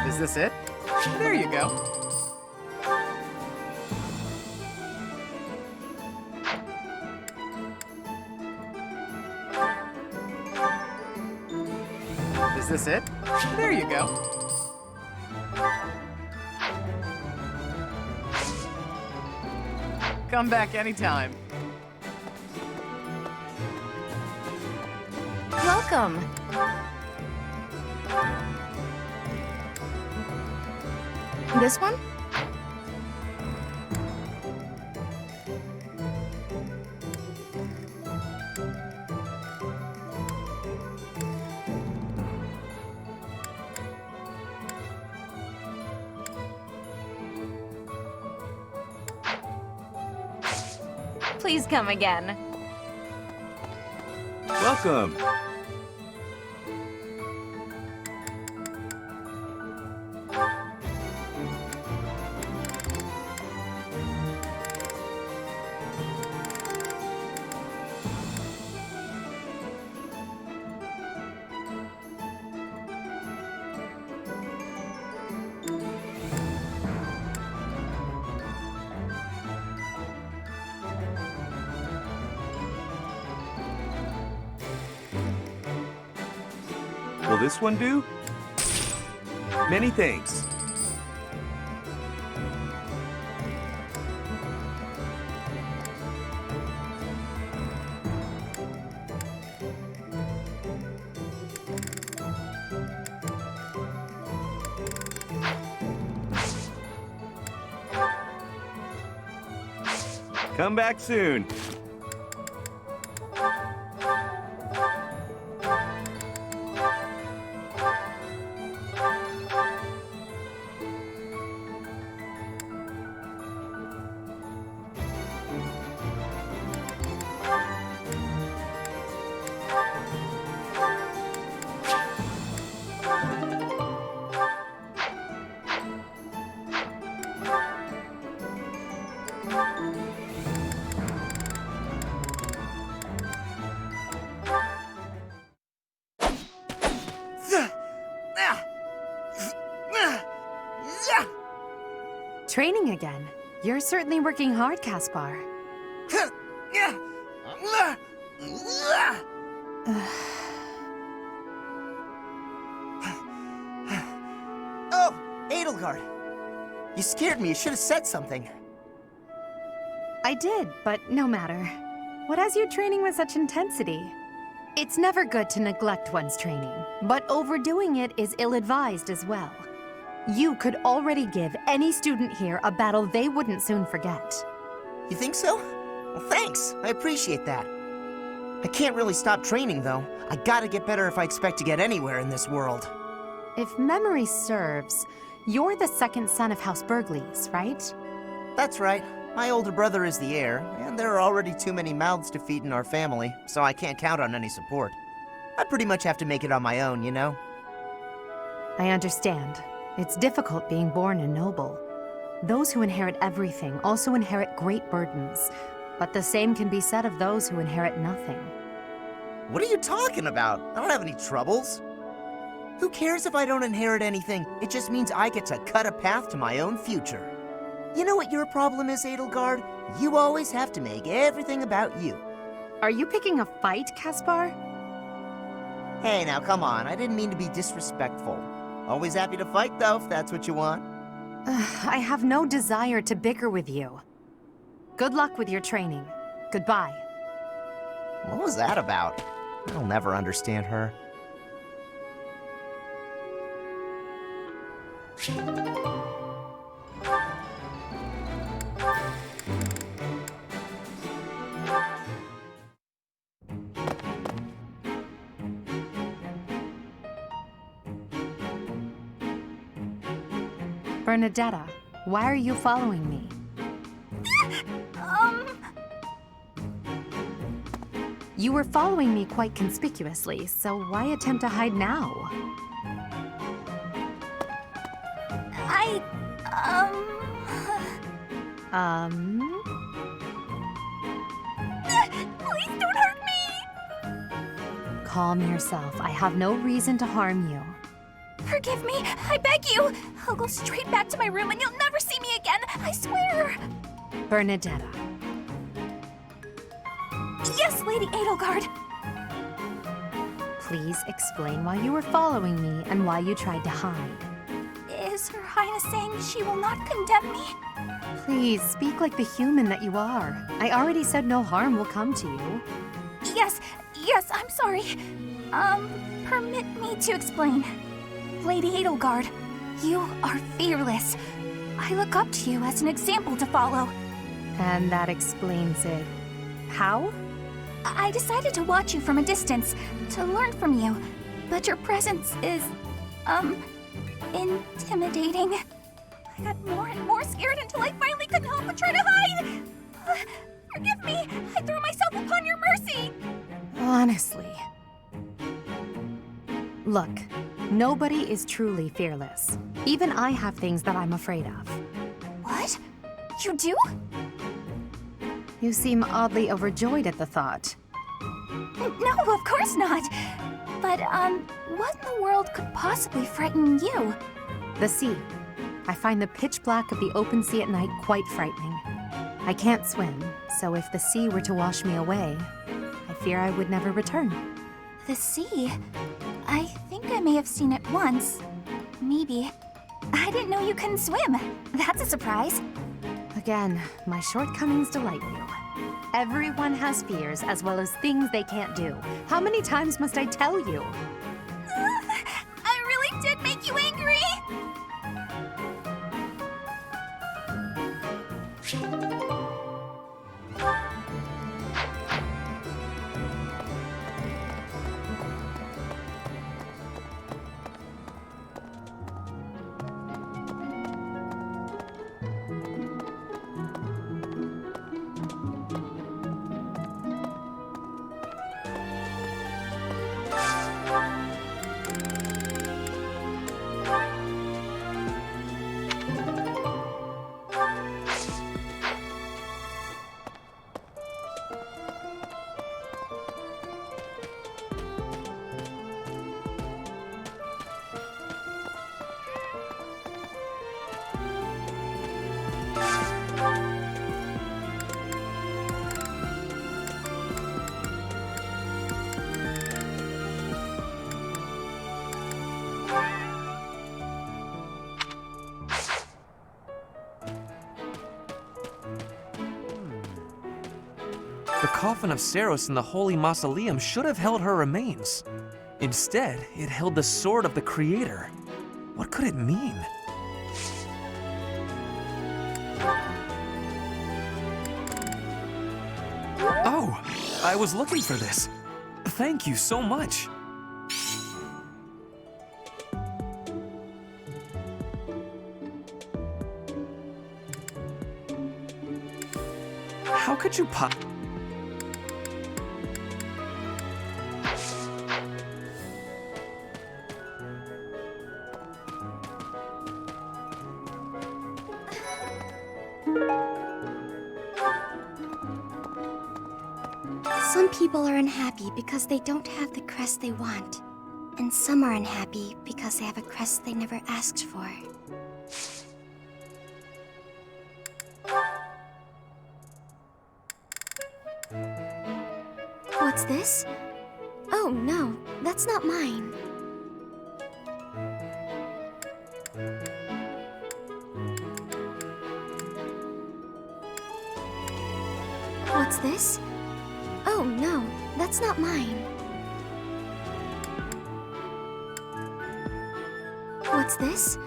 Is this it? There you go. Is this it? There you go. Come back anytime. Welcome. This one? Please come again. Welcome. Will this one do? Many thanks. Come back soon. Training again. You're certainly working hard, Caspar. Oh, Edelgard. You scared me. You should have said something. I did, but no matter. What has you training with such intensity? It's never good to neglect one's training, but overdoing it is ill-advised as well. You could already give any student here a battle they wouldn't soon forget. You think so? Well, thanks. I appreciate that. I can't really stop training, though. I gotta get better if I expect to get anywhere in this world. If memory serves, you're the second son of House Burgleys, right? That's right. My older brother is the heir, and there are already too many mouths to feed in our family, so I can't count on any support. I pretty much have to make it on my own, you know? I understand. It's difficult being born a noble. Those who inherit everything also inherit great burdens, but the same can be said of those who inherit nothing. What are you talking about? I don't have any troubles. Who cares if I don't inherit anything? It just means I get to cut a path to my own future. You know what your problem is, Edelgard? You always have to make everything about you. Are you picking a fight, Caspar? Hey, now come on. I didn't mean to be disrespectful. Always happy to fight, though, if that's what you want. I have no desire to bicker with you. Good luck with your training. Goodbye. What was that about? I'll never understand her. Bernadetta, why are you following me? You were following me quite conspicuously, so why attempt to hide now? Please don't hurt me! Calm yourself. I have no reason to harm you. Forgive me, I beg you! I'll go straight back to my room and you'll never see me again, I swear! Bernadetta. Yes, Lady Edelgard! Please explain why you were following me and why you tried to hide. Is Her Highness saying she will not condemn me? Please, speak like the human that you are. I already said no harm will come to you. Yes, Yes, I'm sorry. Permit me to explain. Lady Edelgard, you are fearless. I look up to you as an example to follow. And that explains it. How? I decided to watch you from a distance, to learn from you. But your presence is, intimidating. I got more and more scared until I finally couldn't help but try to hide. Forgive me, I threw myself upon your mercy. Honestly. Look, nobody is truly fearless. Even I have things that I'm afraid of. What? You do? You seem oddly overjoyed at the thought. No, of course not. But, what in the world could possibly frighten you? The sea. I find the pitch black of the open sea at night quite frightening. I can't swim, so if the sea were to wash me away, I fear I would never return. The sea? I think I may have seen it once. Maybe. I didn't know you couldn't swim. That's a surprise. Again, my shortcomings delight you. Everyone has fears as well as things they can't do. How many times must I tell you? I really did make you angry! The coffin of Saros in the Holy Mausoleum should have held her remains. Instead, it held the sword of the Creator. What could it mean? Oh, I was looking for this. Thank you so much. How could you Some people are unhappy because they don't have the crest they want. And some are unhappy because they have a crest they never asked for. What's this? Oh no, that's not mine. What's this? Oh no, that's not mine. What's this?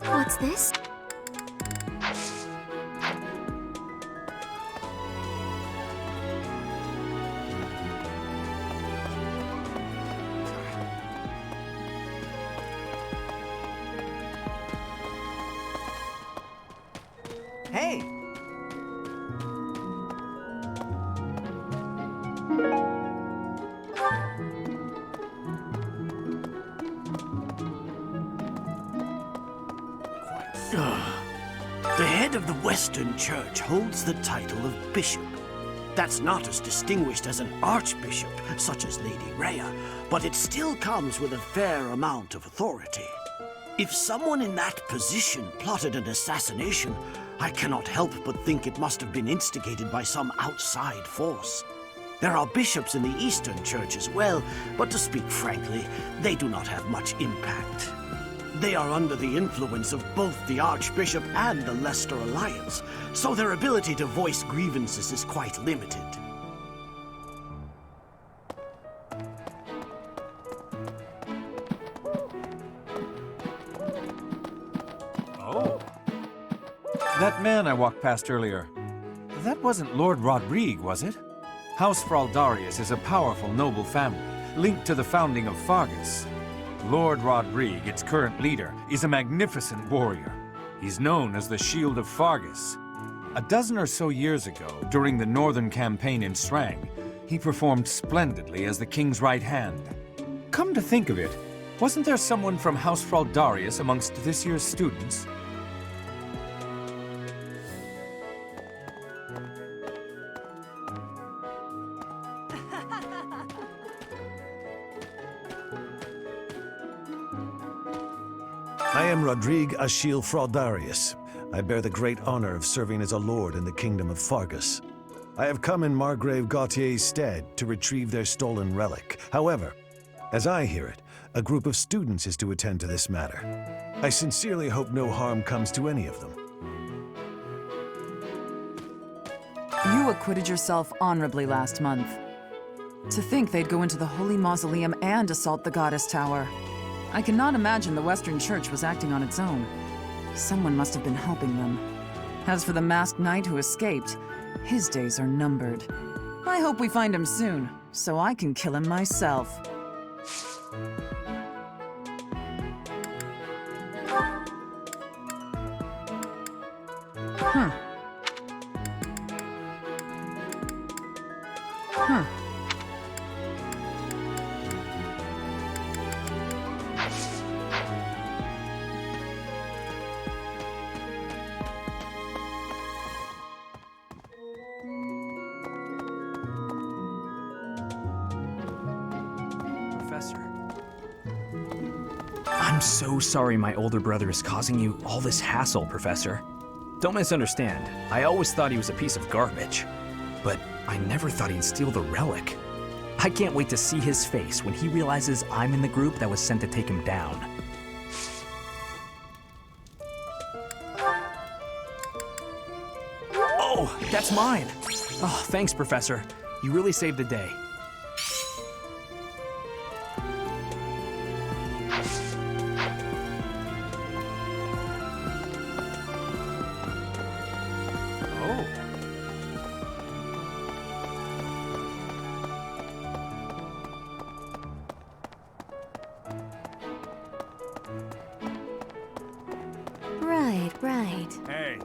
What's this? Hey! The head of the Western Church holds the title of bishop. That's not as distinguished as an archbishop, such as Lady Rhea, but it still comes with a fair amount of authority. If someone in that position plotted an assassination, I cannot help but think it must have been instigated by some outside force. There are bishops in the Eastern Church as well, but to speak frankly, they do not have much impact. They are under the influence of both the Archbishop and the Leicester Alliance, so their ability to voice grievances is quite limited. Oh. That man I walked past earlier, that wasn't Lord Rodrigue, was it? House Fraldarius is a powerful noble family, linked to the founding of Fargus. Lord Rodrigue, its current leader, is a magnificent warrior. He's known as the Shield of Fargus. A dozen or so years ago, during the Northern Campaign in Strang, he performed splendidly as the king's right hand. Come to think of it, wasn't there someone from House Fraldarius amongst this year's students? I am Rodrigue Achille Fraldarius. I bear the great honor of serving as a lord in the kingdom of Fargus. I have come in Margrave Gautier's stead to retrieve their stolen relic. However, as I hear it, a group of students is to attend to this matter. I sincerely hope no harm comes to any of them. You acquitted yourself honorably last month. To think they'd go into the Holy Mausoleum and assault the Goddess Tower. I cannot imagine the Western Church was acting on its own. Someone must have been helping them. As for the masked knight who escaped, his days are numbered. I hope we find him soon, so I can kill him myself. Huh. Huh. I'm so sorry my older brother is causing you all this hassle, Professor. Don't misunderstand. I always thought he was a piece of garbage. But I never thought he'd steal the relic. I can't wait to see his face when he realizes I'm in the group that was sent to take him down. Oh, that's mine! Oh, thanks, Professor. You really saved the day. Right. Hey.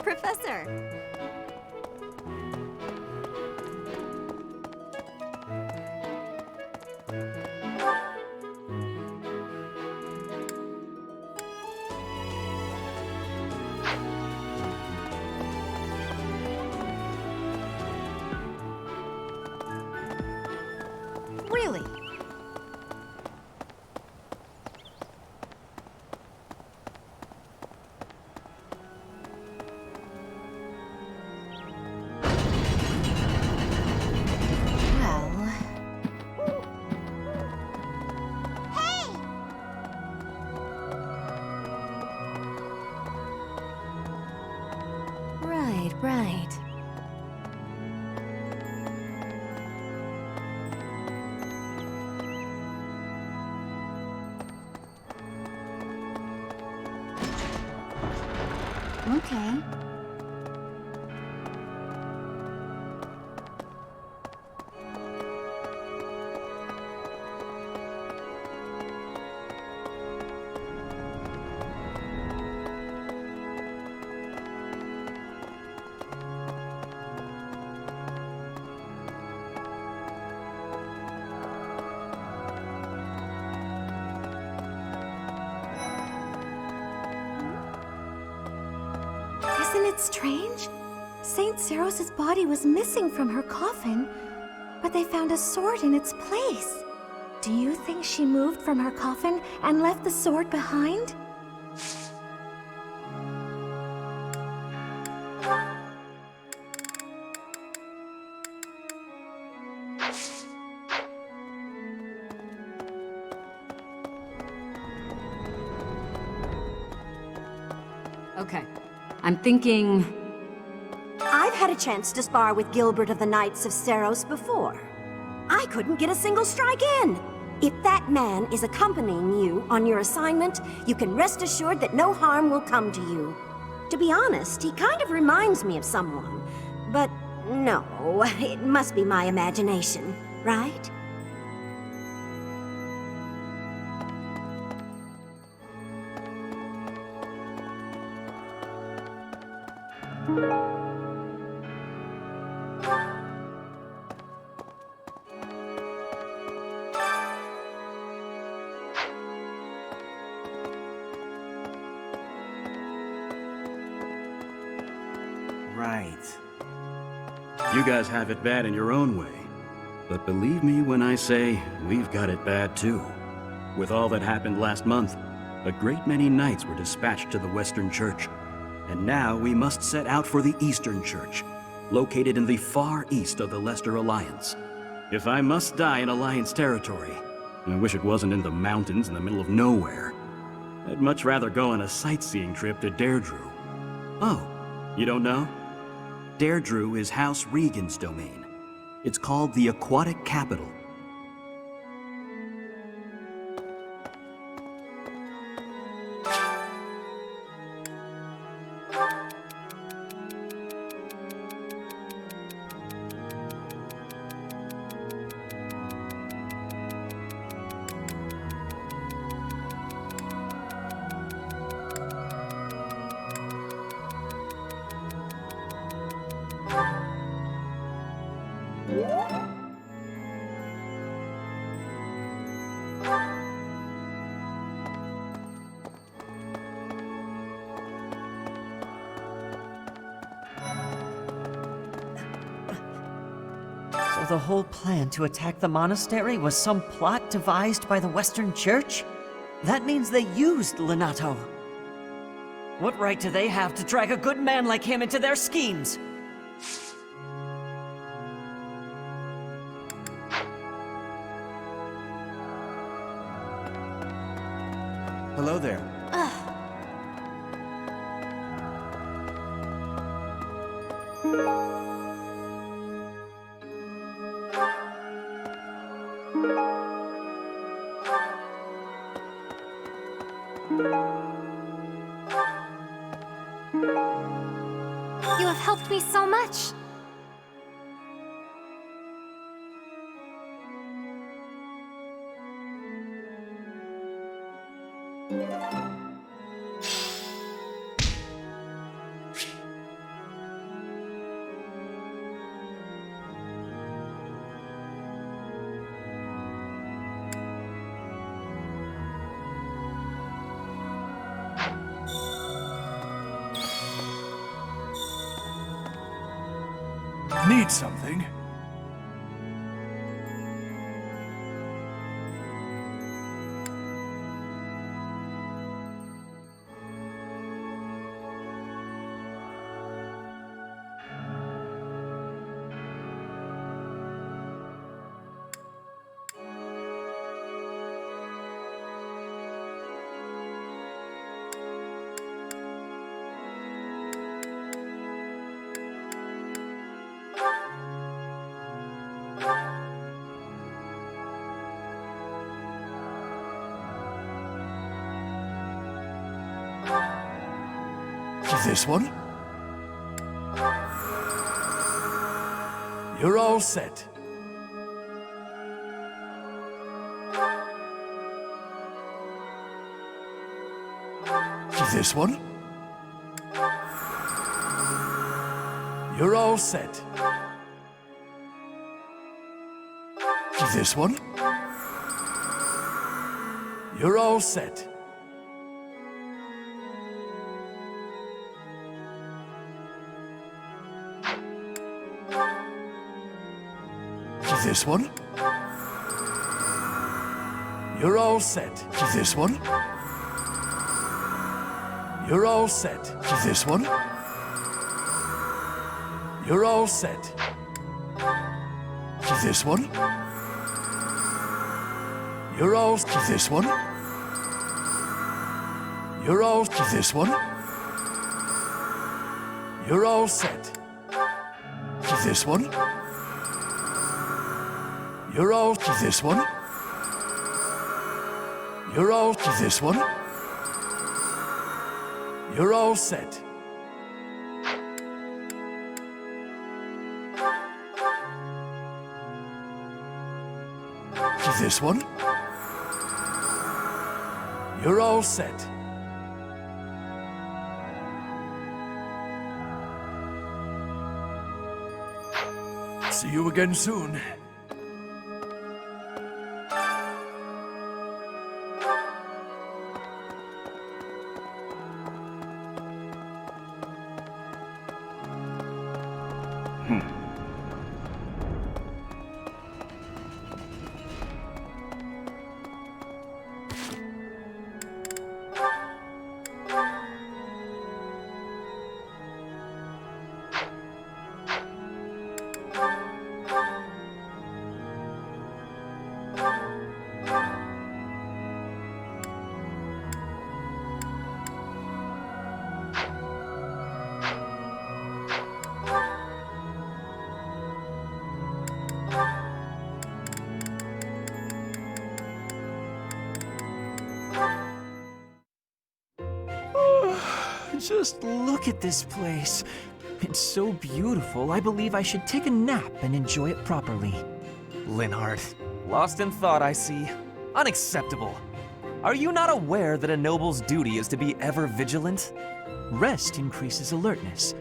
Professor! Really? Right. Okay. Isn't it strange? Saint Seros's body was missing from her coffin, but they found a sword in its place. Do you think she moved from her coffin and left the sword behind? Okay. I'm thinking... I've had a chance to spar with Gilbert of the Knights of Seros before. I couldn't get a single strike in. If that man is accompanying you on your assignment, you can rest assured that no harm will come to you. To be honest, he kind of reminds me of someone. But no, it must be my imagination, right? Right. You guys have it bad in your own way. But believe me when I say, we've got it bad too. With all that happened last month, a great many knights were dispatched to the Western Church. And now we must set out for the Eastern Church, located in the far east of the Leicester Alliance. If I must die in Alliance territory, I wish it wasn't in the mountains in the middle of nowhere. I'd much rather go on a sightseeing trip to Deirdre. Oh, you don't know? Deirdre is House Regan's domain. It's called the Aquatic Capital. So the whole plan to attack the monastery was some plot devised by the Western Church? That means they used Lenato. What right do they have to drag a good man like him into their schemes? Hello there. You have helped me so much. Need something? This one? You're all set. This one? You're all set. This one? You're all set. This one? You're all set. This one? You're all set. This one? You're all set. This one? You're all this one? You're all this one? You're all set. This one? You're all this one? You're all this one? You're all set. This one? You're all set. See you again soon. Just look at this place. It's so beautiful, I believe I should take a nap and enjoy it properly. Linhardt, lost in thought, I see. Unacceptable. Are you not aware that a noble's duty is to be ever vigilant? Rest increases alertness.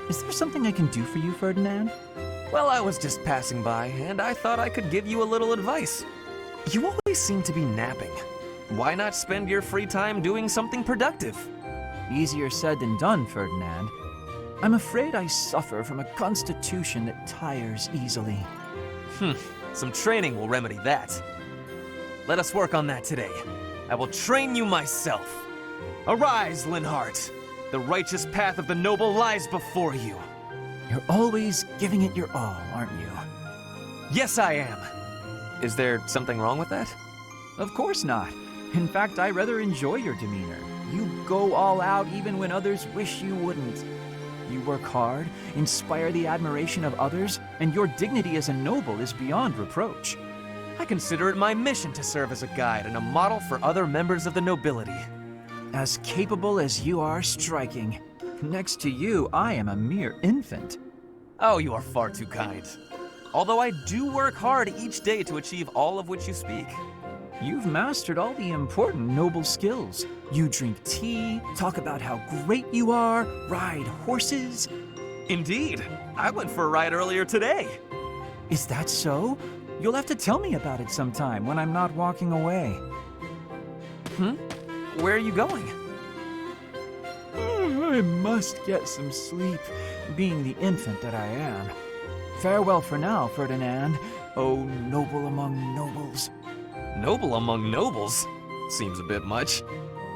Is there something I can do for you, Ferdinand? Well, I was just passing by, and I thought I could give you a little advice. You always seem to be napping. Why not spend your free time doing something productive? Easier said than done, Ferdinand. I'm afraid I suffer from a constitution that tires easily. Some training will remedy that. Let us work on that today. I will train you myself. Arise, Linhardt. The righteous path of the noble lies before you. You're always giving it your all, aren't you? Yes, I am. Is there something wrong with that? Of course not. In fact, I rather enjoy your demeanor. You go all out even when others wish you wouldn't. You work hard, inspire the admiration of others, and your dignity as a noble is beyond reproach. I consider it my mission to serve as a guide and a model for other members of the nobility. As capable as you are striking. Next to you, I am a mere infant. Oh, you are far too kind. Although I do work hard each day to achieve all of which you speak. You've mastered all the important noble skills. You drink tea, talk about how great you are, ride horses. Indeed. I went for a ride earlier today. Is that so? You'll have to tell me about it sometime when I'm not walking away. Where are you going? I must get some sleep, being the infant that I am. Farewell for now, Ferdinand, oh noble among nobles. Noble among nobles? Seems a bit much.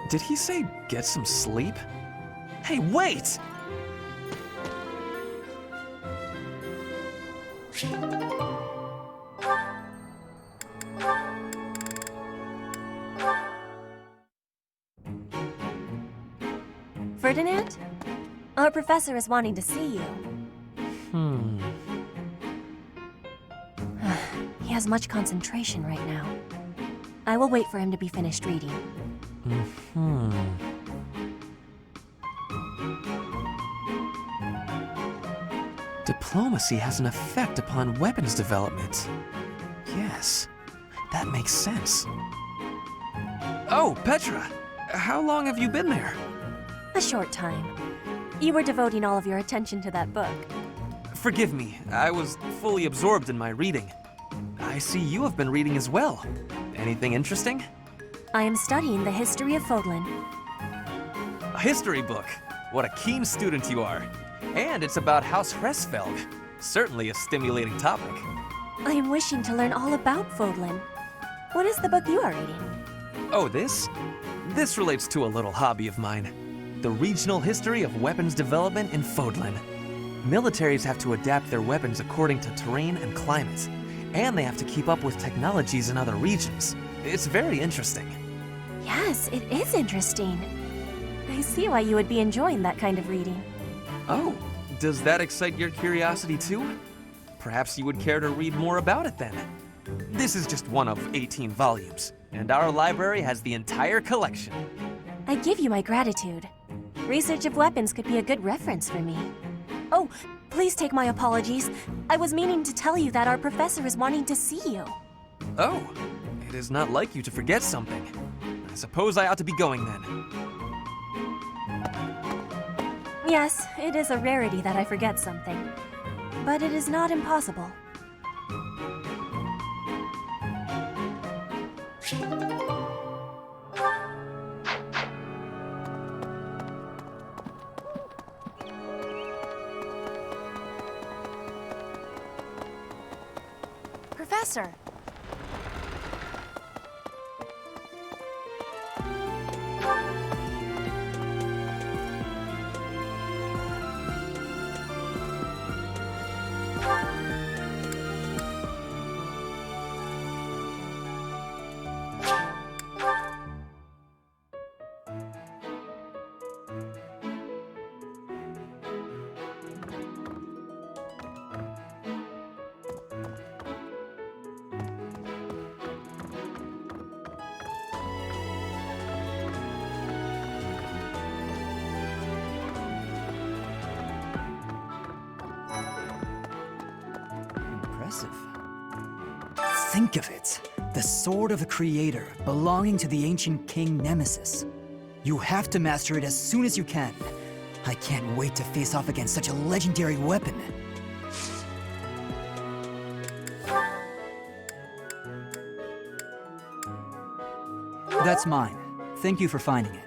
Did he say get some sleep? Hey, wait! Ferdinand? Our professor is wanting to see you. He has much concentration right now. I will wait for him to be finished reading. diplomacy has an effect upon weapons development. Yes, that makes sense. Oh, Petra! How long have you been there? A short time. You were devoting all of your attention to that book. Forgive me, I was fully absorbed in my reading. I see you have been reading as well. Anything interesting? I am studying the history of Fodlan. A history book? What a keen student you are. And it's about House Hresfelg. Certainly a stimulating topic. I am wishing to learn all about Fodlan. What is the book you are reading? Oh, this? This relates to a little hobby of mine. The regional history of weapons development in Fodlan. Militaries have to adapt their weapons according to terrain and climate. And they have to keep up with technologies in other regions. It's very interesting. Yes, it is interesting. I see why you would be enjoying that kind of reading. Oh, does that excite your curiosity too? Perhaps you would care to read more about it then. This is just one of 18 volumes, and our library has the entire collection. I give you my gratitude. Research of weapons could be a good reference for me. Oh, please take my apologies. I was meaning to tell you that our professor is wanting to see you. Oh, it is not like you to forget something. I suppose I ought to be going then. Yes, it is a rarity that I forget something. But it is not impossible. Professor! Impressive. Think of it. The sword of the Creator, belonging to the ancient king Nemesis. You have to master it as soon as you can. I can't wait to face off against such a legendary weapon. That's mine. Thank you for finding it.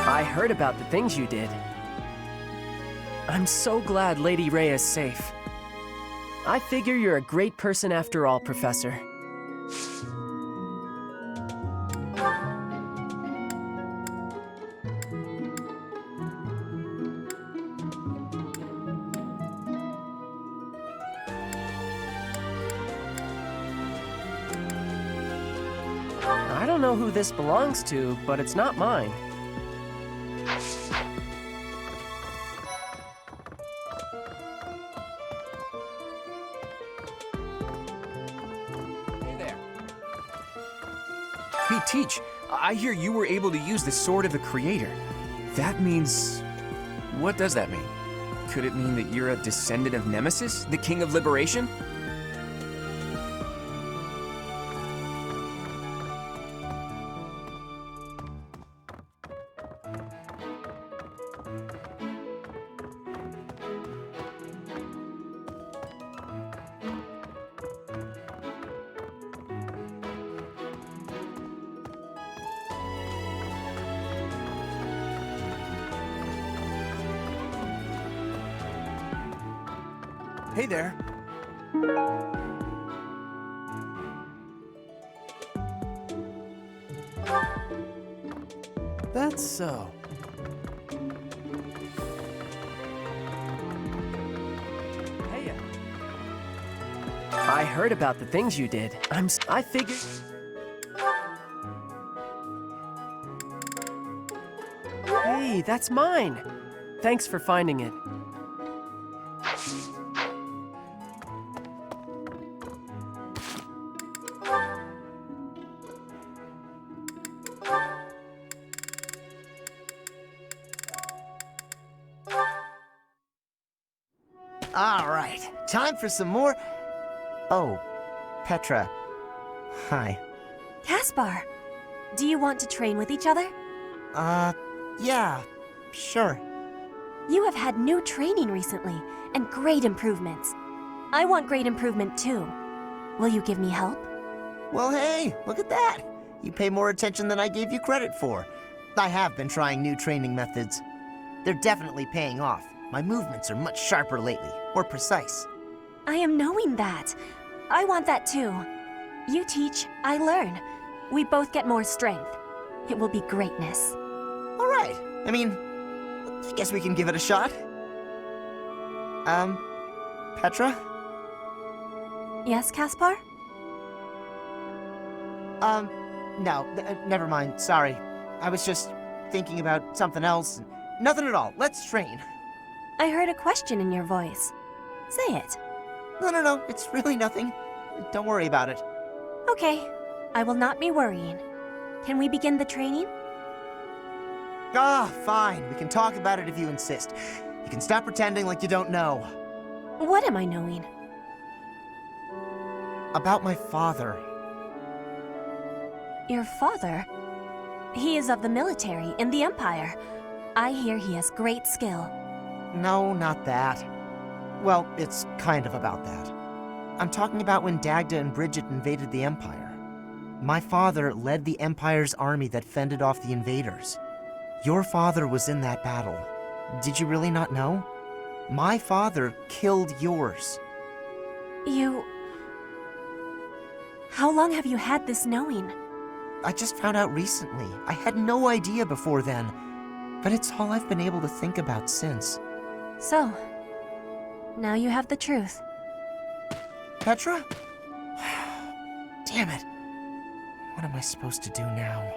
I heard about the things you did. I'm so glad Lady Rhea is safe. I figure you're a great person after all, Professor. I don't know who this belongs to, but it's not mine. Hey, Teach, I hear you were able to use the Sword of the Creator. That means... what does that mean? Could it mean that you're a descendant of Nemesis, the King of Liberation? Hey there. That's so. Hey. I heard about the things you did. I figured. Hey, that's mine. Thanks for finding it. All right, time for some more. Oh, Petra. Hi. Caspar, do you want to train with each other? Yeah, sure. You have had new training recently, and great improvements. I want great improvement too. Will you give me help? Well, hey, look at that. You pay more attention than I gave you credit for. I have been trying new training methods. They're definitely paying off. My movements are much sharper lately, more precise. I am knowing that. I want that too. You teach, I learn. We both get more strength. It will be greatness. All right. I mean, I guess we can give it a shot. Petra? Yes, Caspar? No, never mind. Sorry. I was just thinking about something else. Nothing at all. Let's train. I heard a question in your voice. Say it. No. It's really nothing. Don't worry about it. Okay. I will not be worrying. Can we begin the training? Ah, fine. We can talk about it if you insist. You can stop pretending like you don't know. What am I knowing? About my father. Your father? He is of the military in the Empire. I hear he has great skill. No, not that. Well, it's kind of about that. I'm talking about when Dagda and Bridget invaded the Empire. My father led the Empire's army that fended off the invaders. Your father was in that battle. Did you really not know? My father killed yours. You... How long have you had this knowing? I just found out recently. I had no idea before then. But it's all I've been able to think about since. So, now you have the truth. Petra? Damn it. What am I supposed to do now?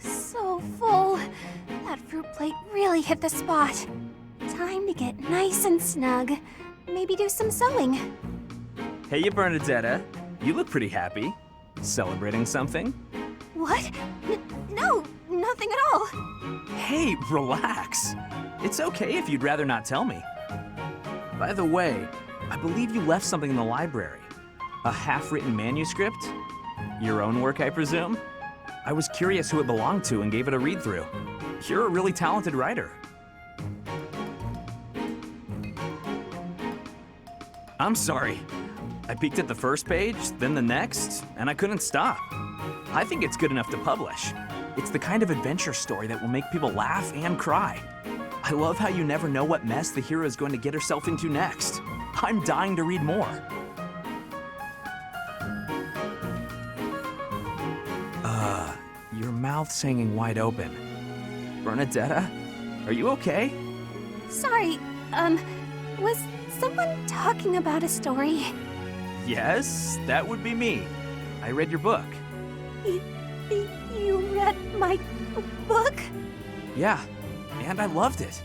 So full. That fruit plate really hit the spot. Time to get nice and snug. Maybe do some sewing. Hey, you Bernadetta. You look pretty happy. Celebrating something? What? No, nothing at all. Hey, relax. It's okay if you'd rather not tell me. By the way, I believe you left something in the library. A half-written manuscript? Your own work, I presume? I was curious who it belonged to and gave it a read-through. You're a really talented writer. I'm sorry. I peeked at the first page, then the next, and I couldn't stop. I think it's good enough to publish. It's the kind of adventure story that will make people laugh and cry. I love how you never know what mess the hero is going to get herself into next. I'm dying to read more. Your mouth's hanging wide open. Bernadetta, are you okay? Sorry, was someone talking about a story? Yes, that would be me. I read your book. You read my book? Yeah, and I loved it.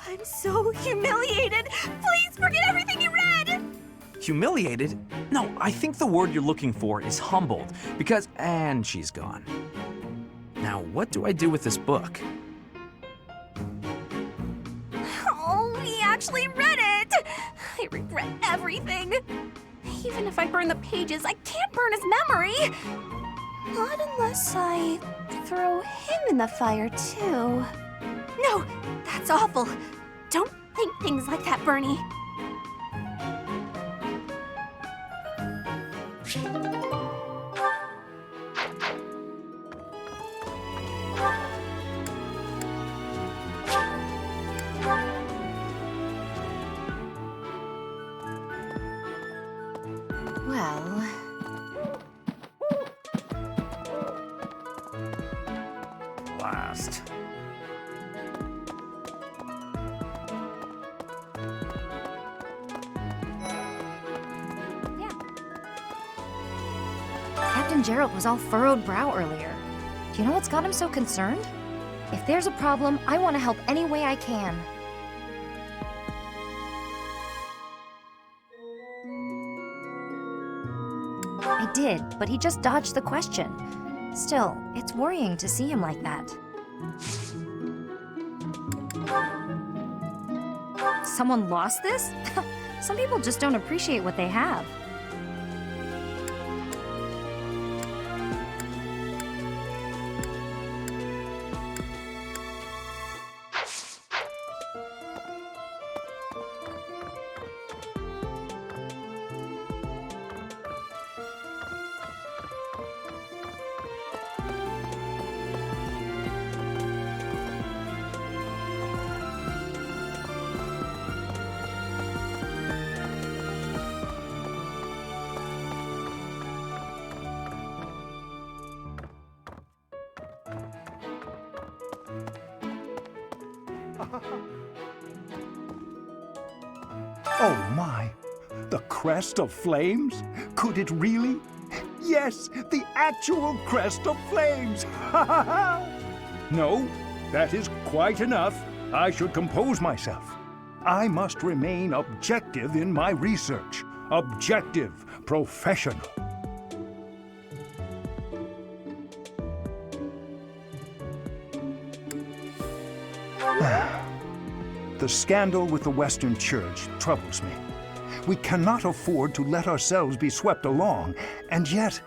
I'm so humiliated. Please forget everything you read. Humiliated? No, I think the word you're looking for is humbled, because... And she's gone. Now, what do I do with this book? Oh, we actually read it. I regret everything. Even if I burn the pages, I can't burn his memory. Not unless I throw him in the fire, too. No, that's awful. Don't think things like that, Bernie. Well... Last. Captain Gerald was all furrowed brow earlier. Do you know what's got him so concerned? If there's a problem, I want to help any way I can. I did, but he just dodged the question. Still, it's worrying to see him like that. Someone lost this? Some people just don't appreciate what they have. Oh my! The crest of flames? Could it really? Yes, the actual crest of flames! Ha ha ha! No, that is quite enough. I should compose myself. I must remain objective in my research. Objective, professional. The scandal with the Western Church troubles me. We cannot afford to let ourselves be swept along, and yet...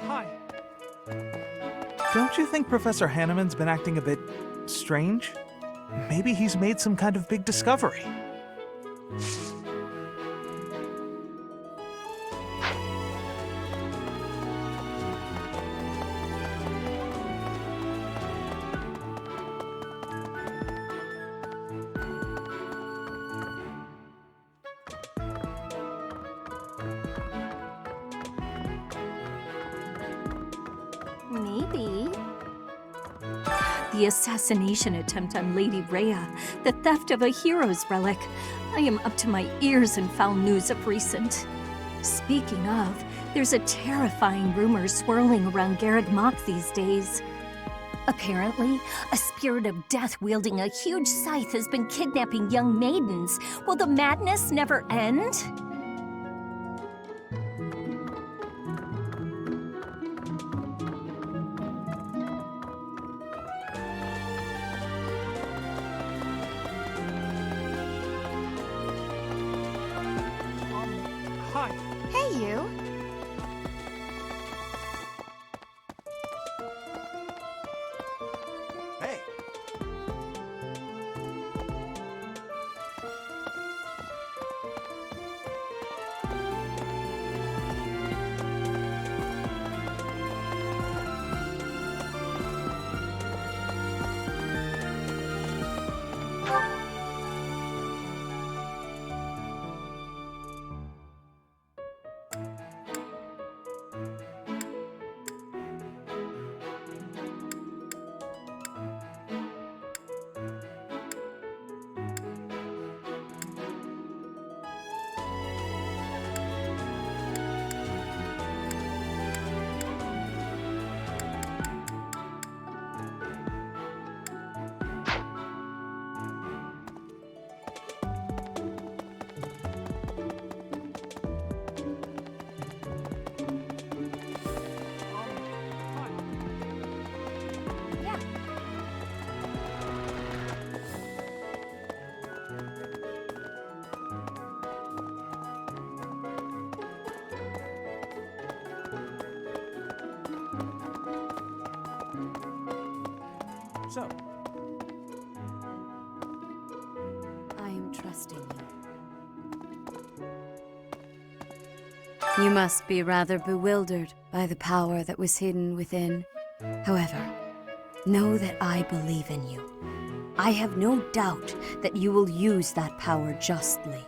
Hi. Don't you think Professor Hanneman's been acting a bit strange? Maybe he's made some kind of big discovery. Maybe. The assassination attempt on Lady Rhea, the theft of a hero's relic. I am up to my ears in foul news of recent. Speaking of, there's a terrifying rumor swirling around Garreg Mach these days. Apparently, a spirit of death wielding a huge scythe has been kidnapping young maidens. Will the madness never end? Hi. Hey, you. Hey. So, I am trusting you. You must be rather bewildered by the power that was hidden within. However, know that I believe in you. I have no doubt that you will use that power justly.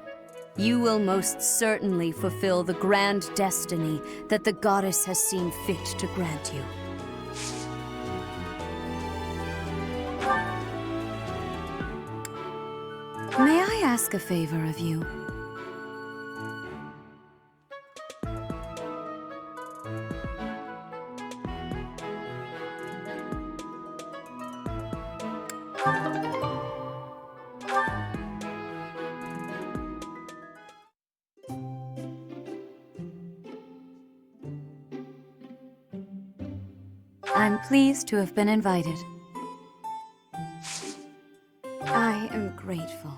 You will most certainly fulfill the grand destiny that the goddess has seen fit to grant you. May I ask a favor of you? I'm pleased to have been invited. I am grateful.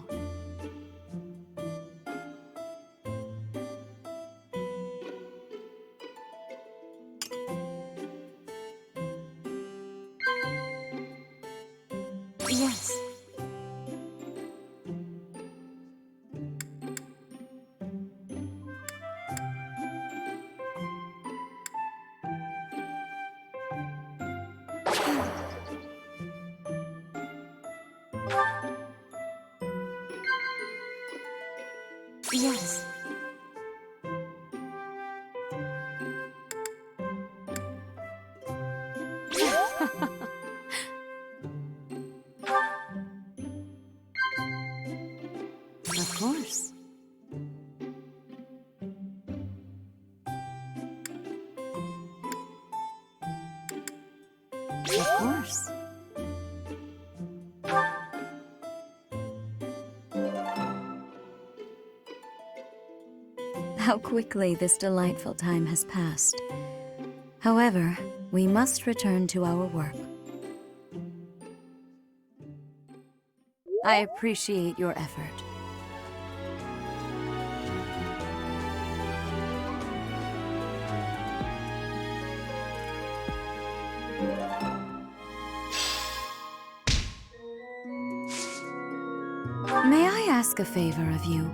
Yes. Yes. Of course. Of course. How quickly this delightful time has passed. However, we must return to our work. I appreciate your effort. May I ask a favor of you?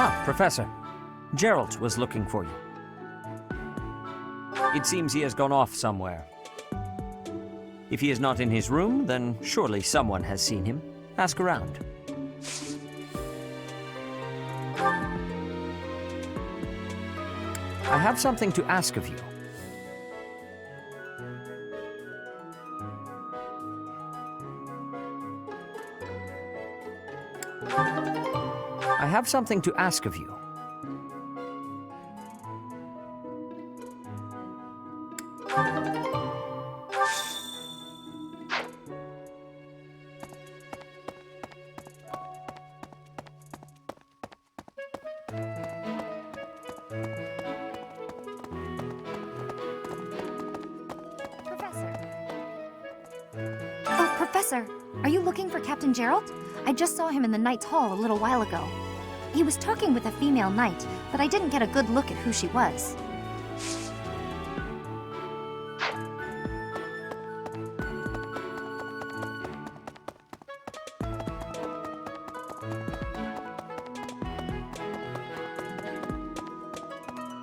Ah, Professor. Gerald was looking for you. It seems he has gone off somewhere. If he is not in his room, then surely someone has seen him. Ask around. I have something to ask of you. I have something to ask of you. Oh, Professor, are you looking for Captain Gerald? I just saw him in the Knight's Hall a little while ago. He was talking with a female knight, but I didn't get a good look at who she was.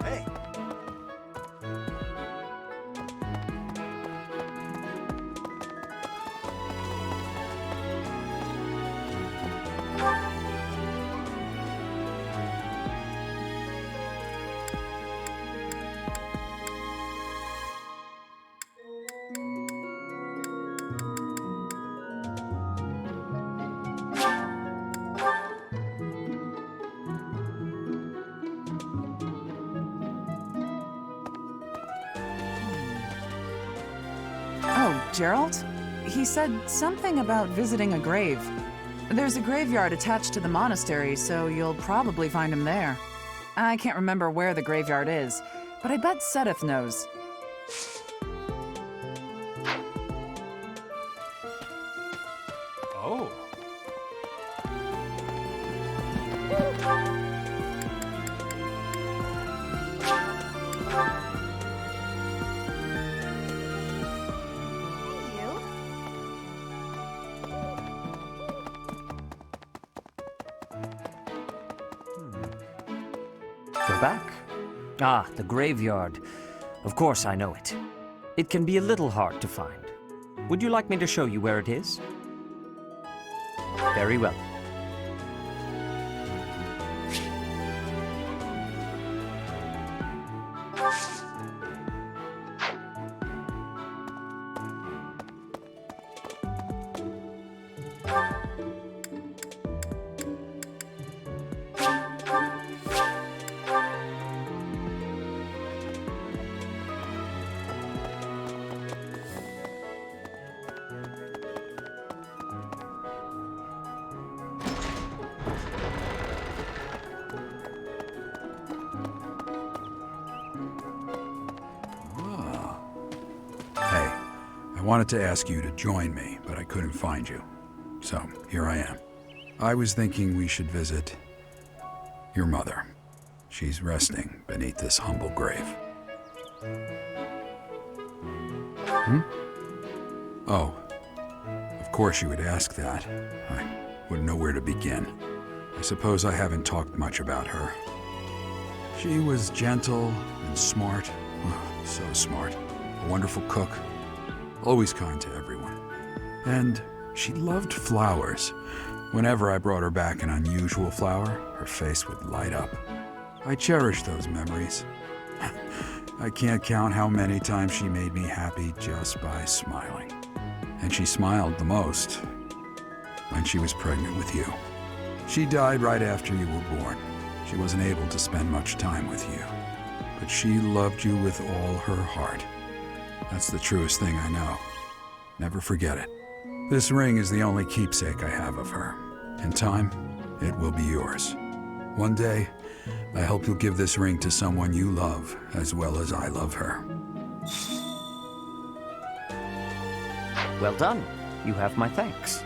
Hey. Oh, Gerald? He said something about visiting a grave. There's a graveyard attached to the monastery, so you'll probably find him there. I can't remember where the graveyard is, but I bet Sedith knows. Oh. We're back. Ah, the graveyard. Of course I know it. It can be a little hard to find. Would you like me to show you where it is? Very well. I wanted to ask you to join me, but I couldn't find you. So, here I am. I was thinking we should visit your mother. She's resting beneath this humble grave. Oh, of course you would ask that. I wouldn't know where to begin. I suppose I haven't talked much about her. She was gentle and smart. Oh, so smart. A wonderful cook. Always kind to everyone. And she loved flowers. Whenever I brought her back an unusual flower, her face would light up. I cherish those memories. I can't count how many times she made me happy just by smiling. And she smiled the most when she was pregnant with you. She died right after you were born. She wasn't able to spend much time with you. But she loved you with all her heart. That's the truest thing I know. Never forget it. This ring is the only keepsake I have of her. In time, it will be yours. One day, I hope you'll give this ring to someone you love as well as I love her. Well done. You have my thanks.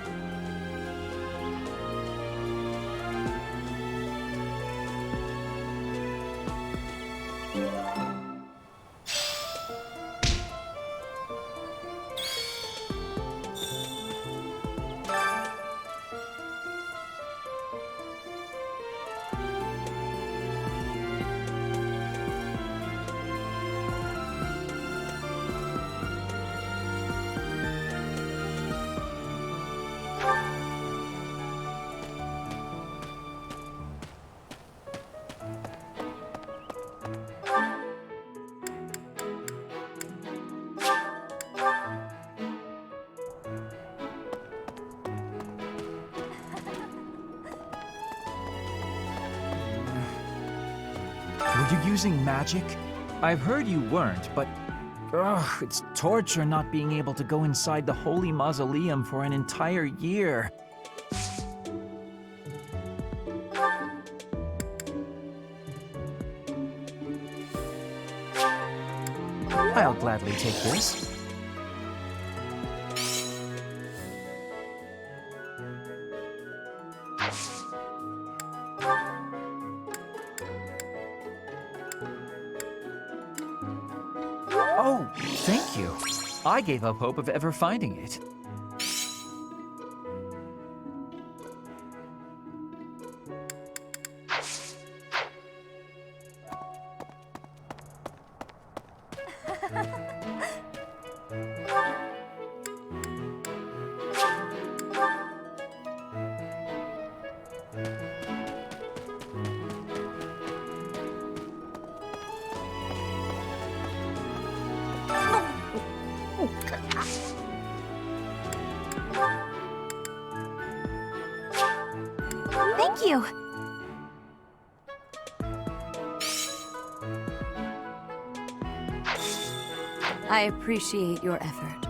Were you using magic? I've heard you weren't, but... Ugh, it's torture not being able to go inside the holy mausoleum for an entire year. I'll gladly take this. Oh, thank you. I gave up hope of ever finding it. Thank you. I appreciate your effort.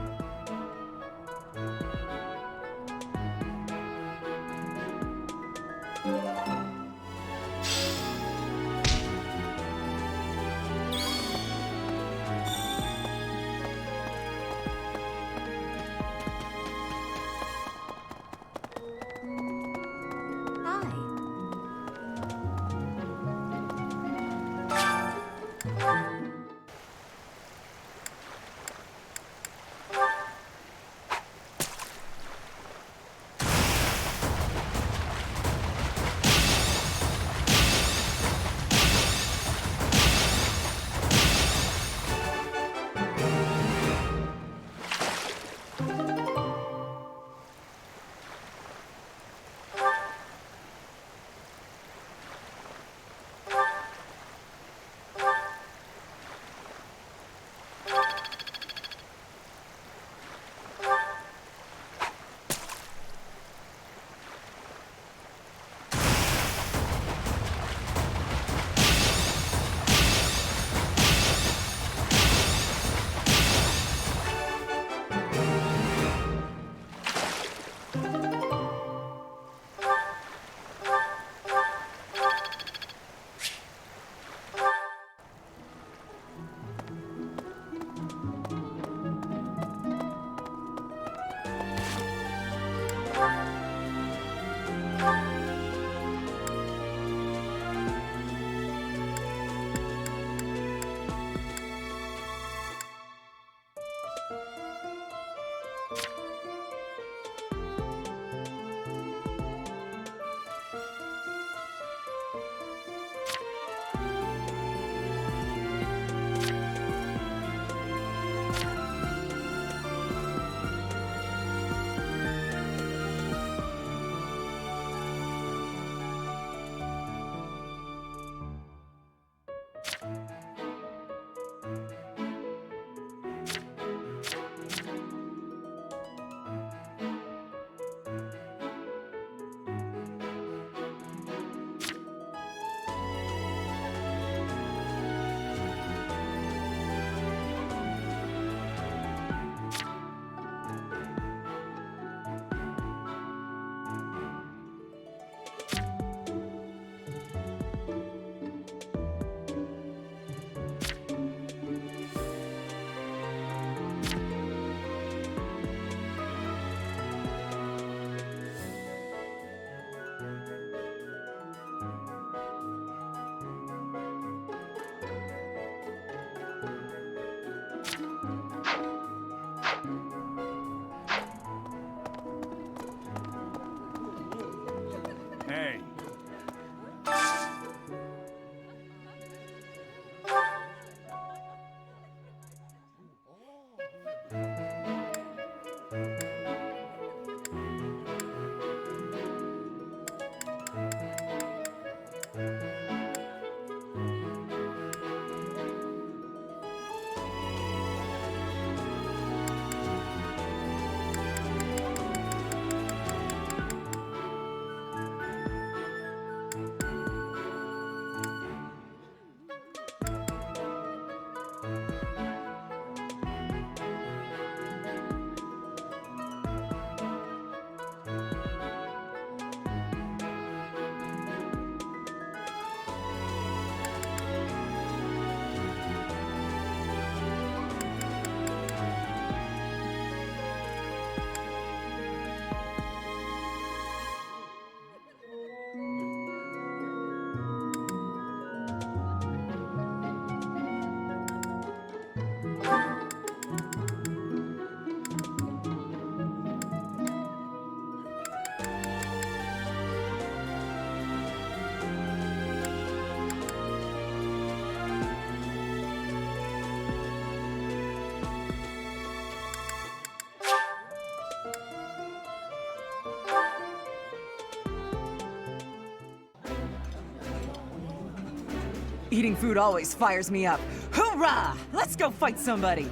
Eating food always fires me up. Hoorah! Let's go fight somebody!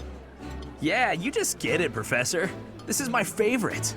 Yeah, you just get it, Professor. This is my favorite.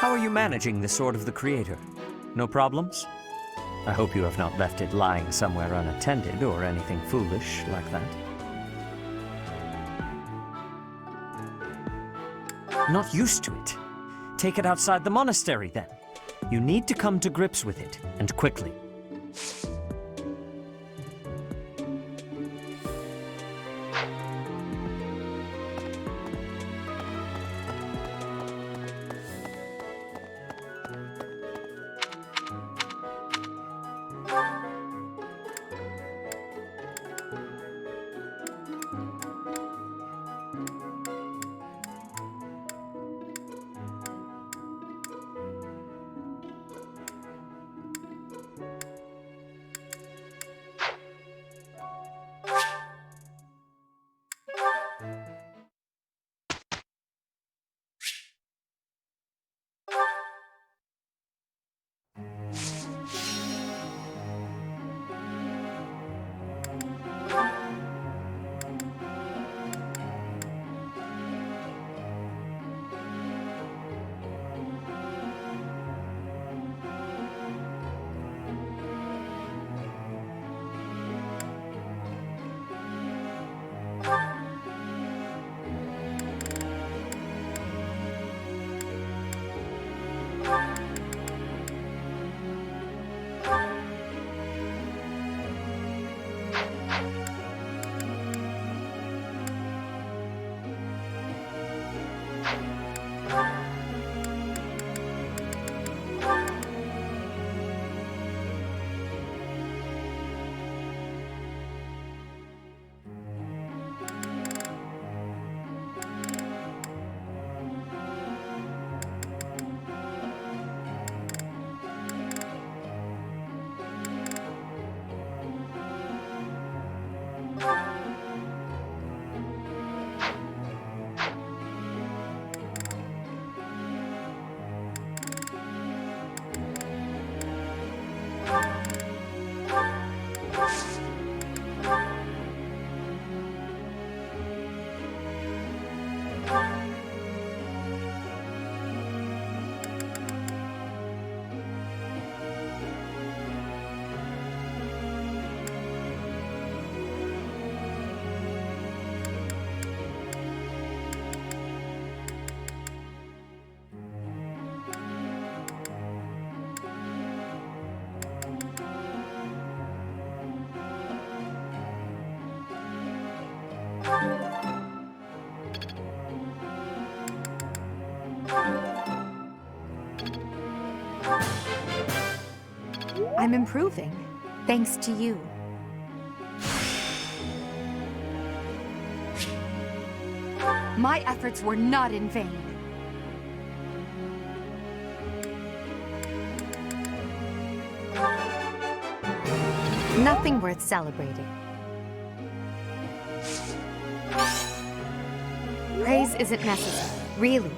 How are you managing the Sword of the Creator? No problems? I hope you have not left it lying somewhere unattended or anything foolish like that. Not used to it? Take it outside the monastery then. You need to come to grips with it, and quickly. I'm improving, thanks to you. My efforts were not in vain. Nothing worth celebrating. Praise isn't necessary, really.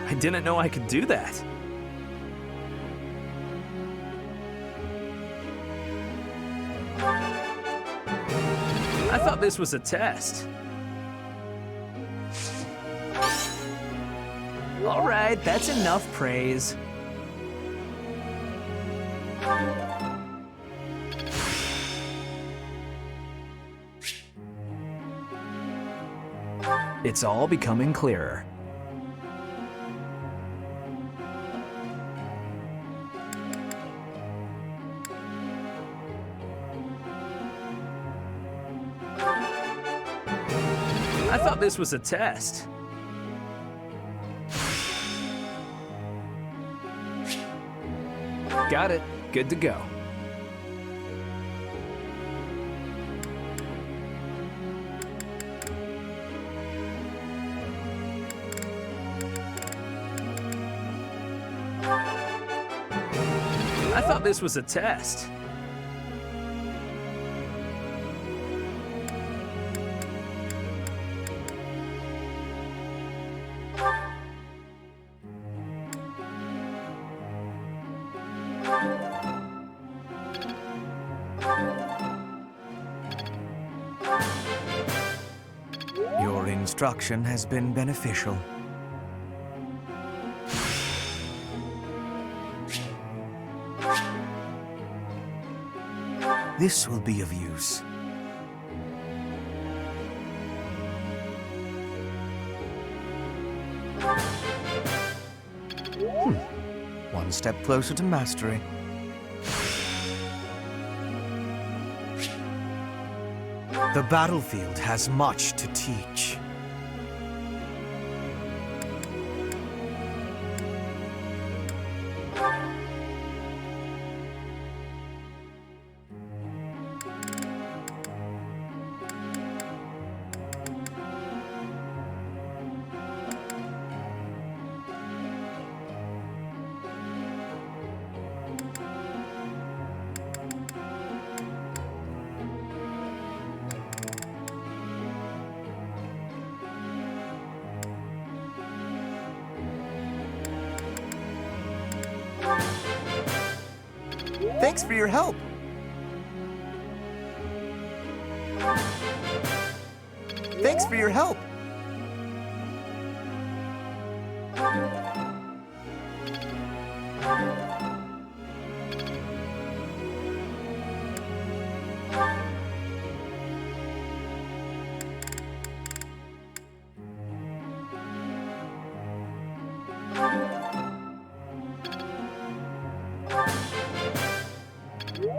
I didn't know I could do that. I thought this was a test. All right, that's enough praise. It's all becoming clearer. I thought this was a test. Got it. Good to go. I thought this was a test. Your instruction has been beneficial. This will be of use. One step closer to mastery. The battlefield has much to teach. Thanks for your help. Thanks for your help.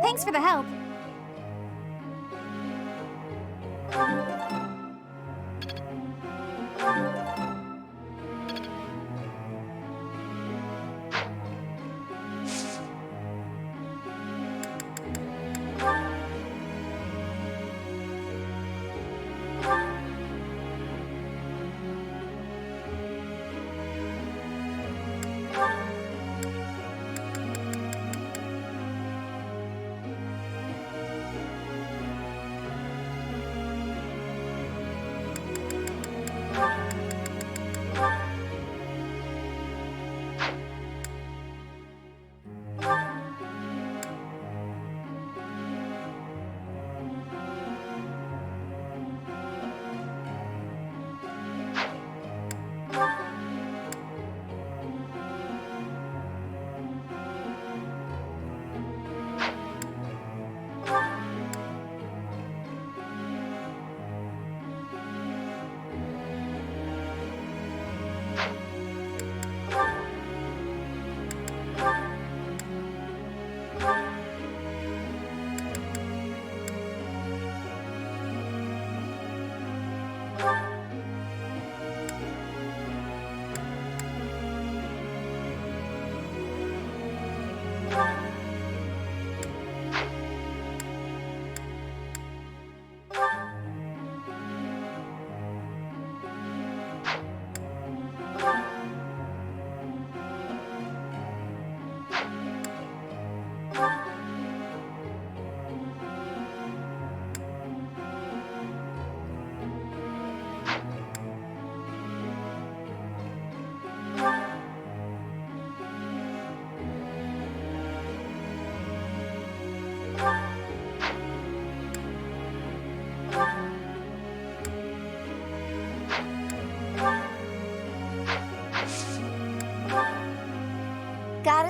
Thanks for the help.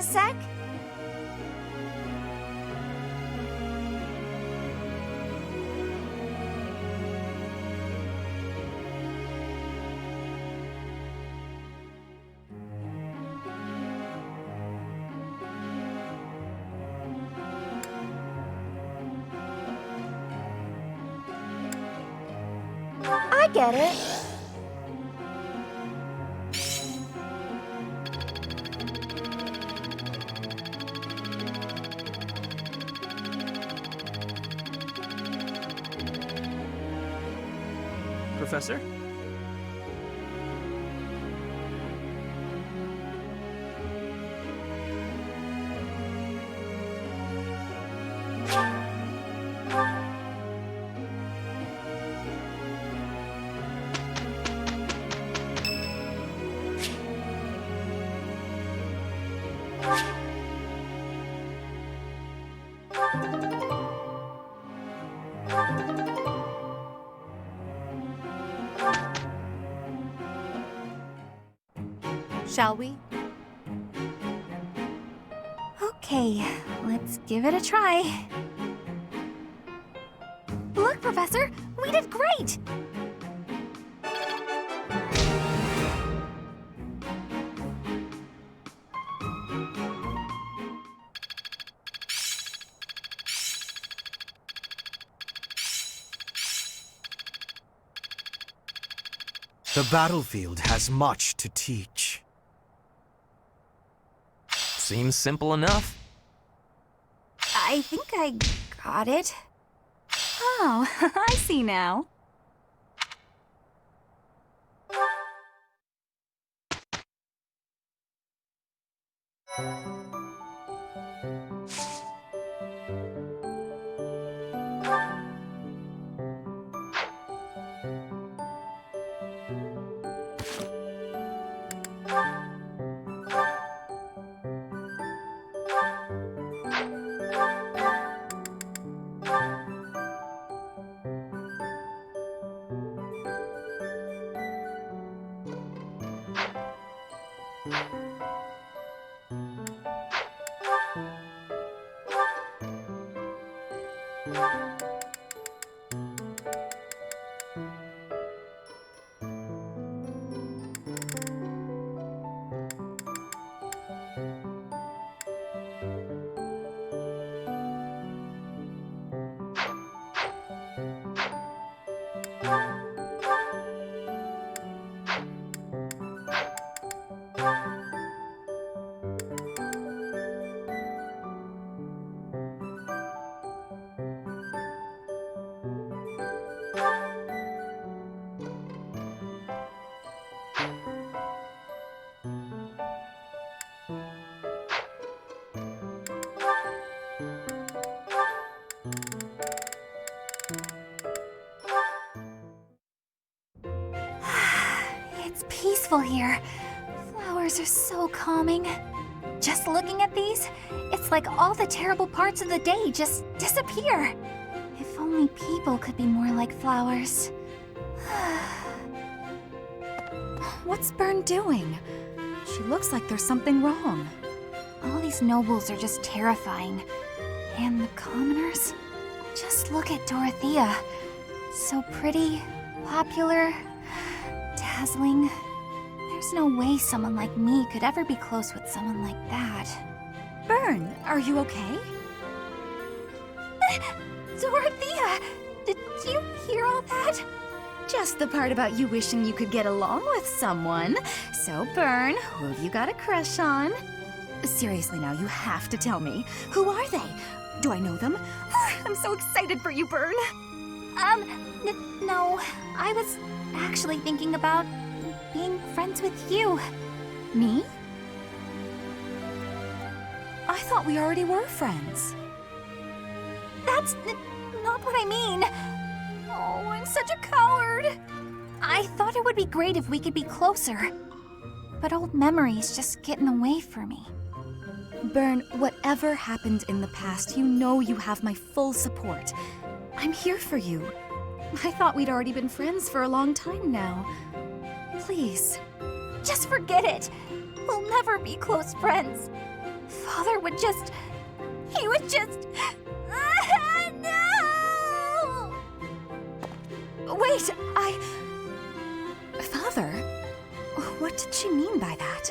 a sec? I get it. Professor? Shall we? Okay, let's give it a try. Look, Professor! We did great! The battlefield has much to teach. Seems simple enough. I think I got it. Oh, I see now. It's peaceful here. Flowers are so calming. Just looking at these, it's like all the terrible parts of the day just disappear. If only people could be more like flowers. What's Bern doing? She looks like there's something wrong. All these nobles are just terrifying. And the commoners? Just look at Dorothea. So pretty, popular, dazzling. There's no way someone like me could ever be close with someone like that. Bern, are you okay? Dorothea! Did you hear all that? Just the part about you wishing you could get along with someone. So, Bern, who have you got a crush on? Seriously now, you have to tell me. Who are they? Do I know them? I'm so excited for you, Bern. No. I was actually thinking about being friends with you. Me? I thought we already were friends. That's not what I mean. Oh, I'm such a coward. I thought it would be great if we could be closer. But old memories just get in the way for me. Bern, whatever happened in the past, you know you have my full support. I'm here for you. I thought we'd already been friends for a long time now. Please. Just forget it. We'll never be close friends. Father would just... He would just... No! Wait, Father? What did she mean by that?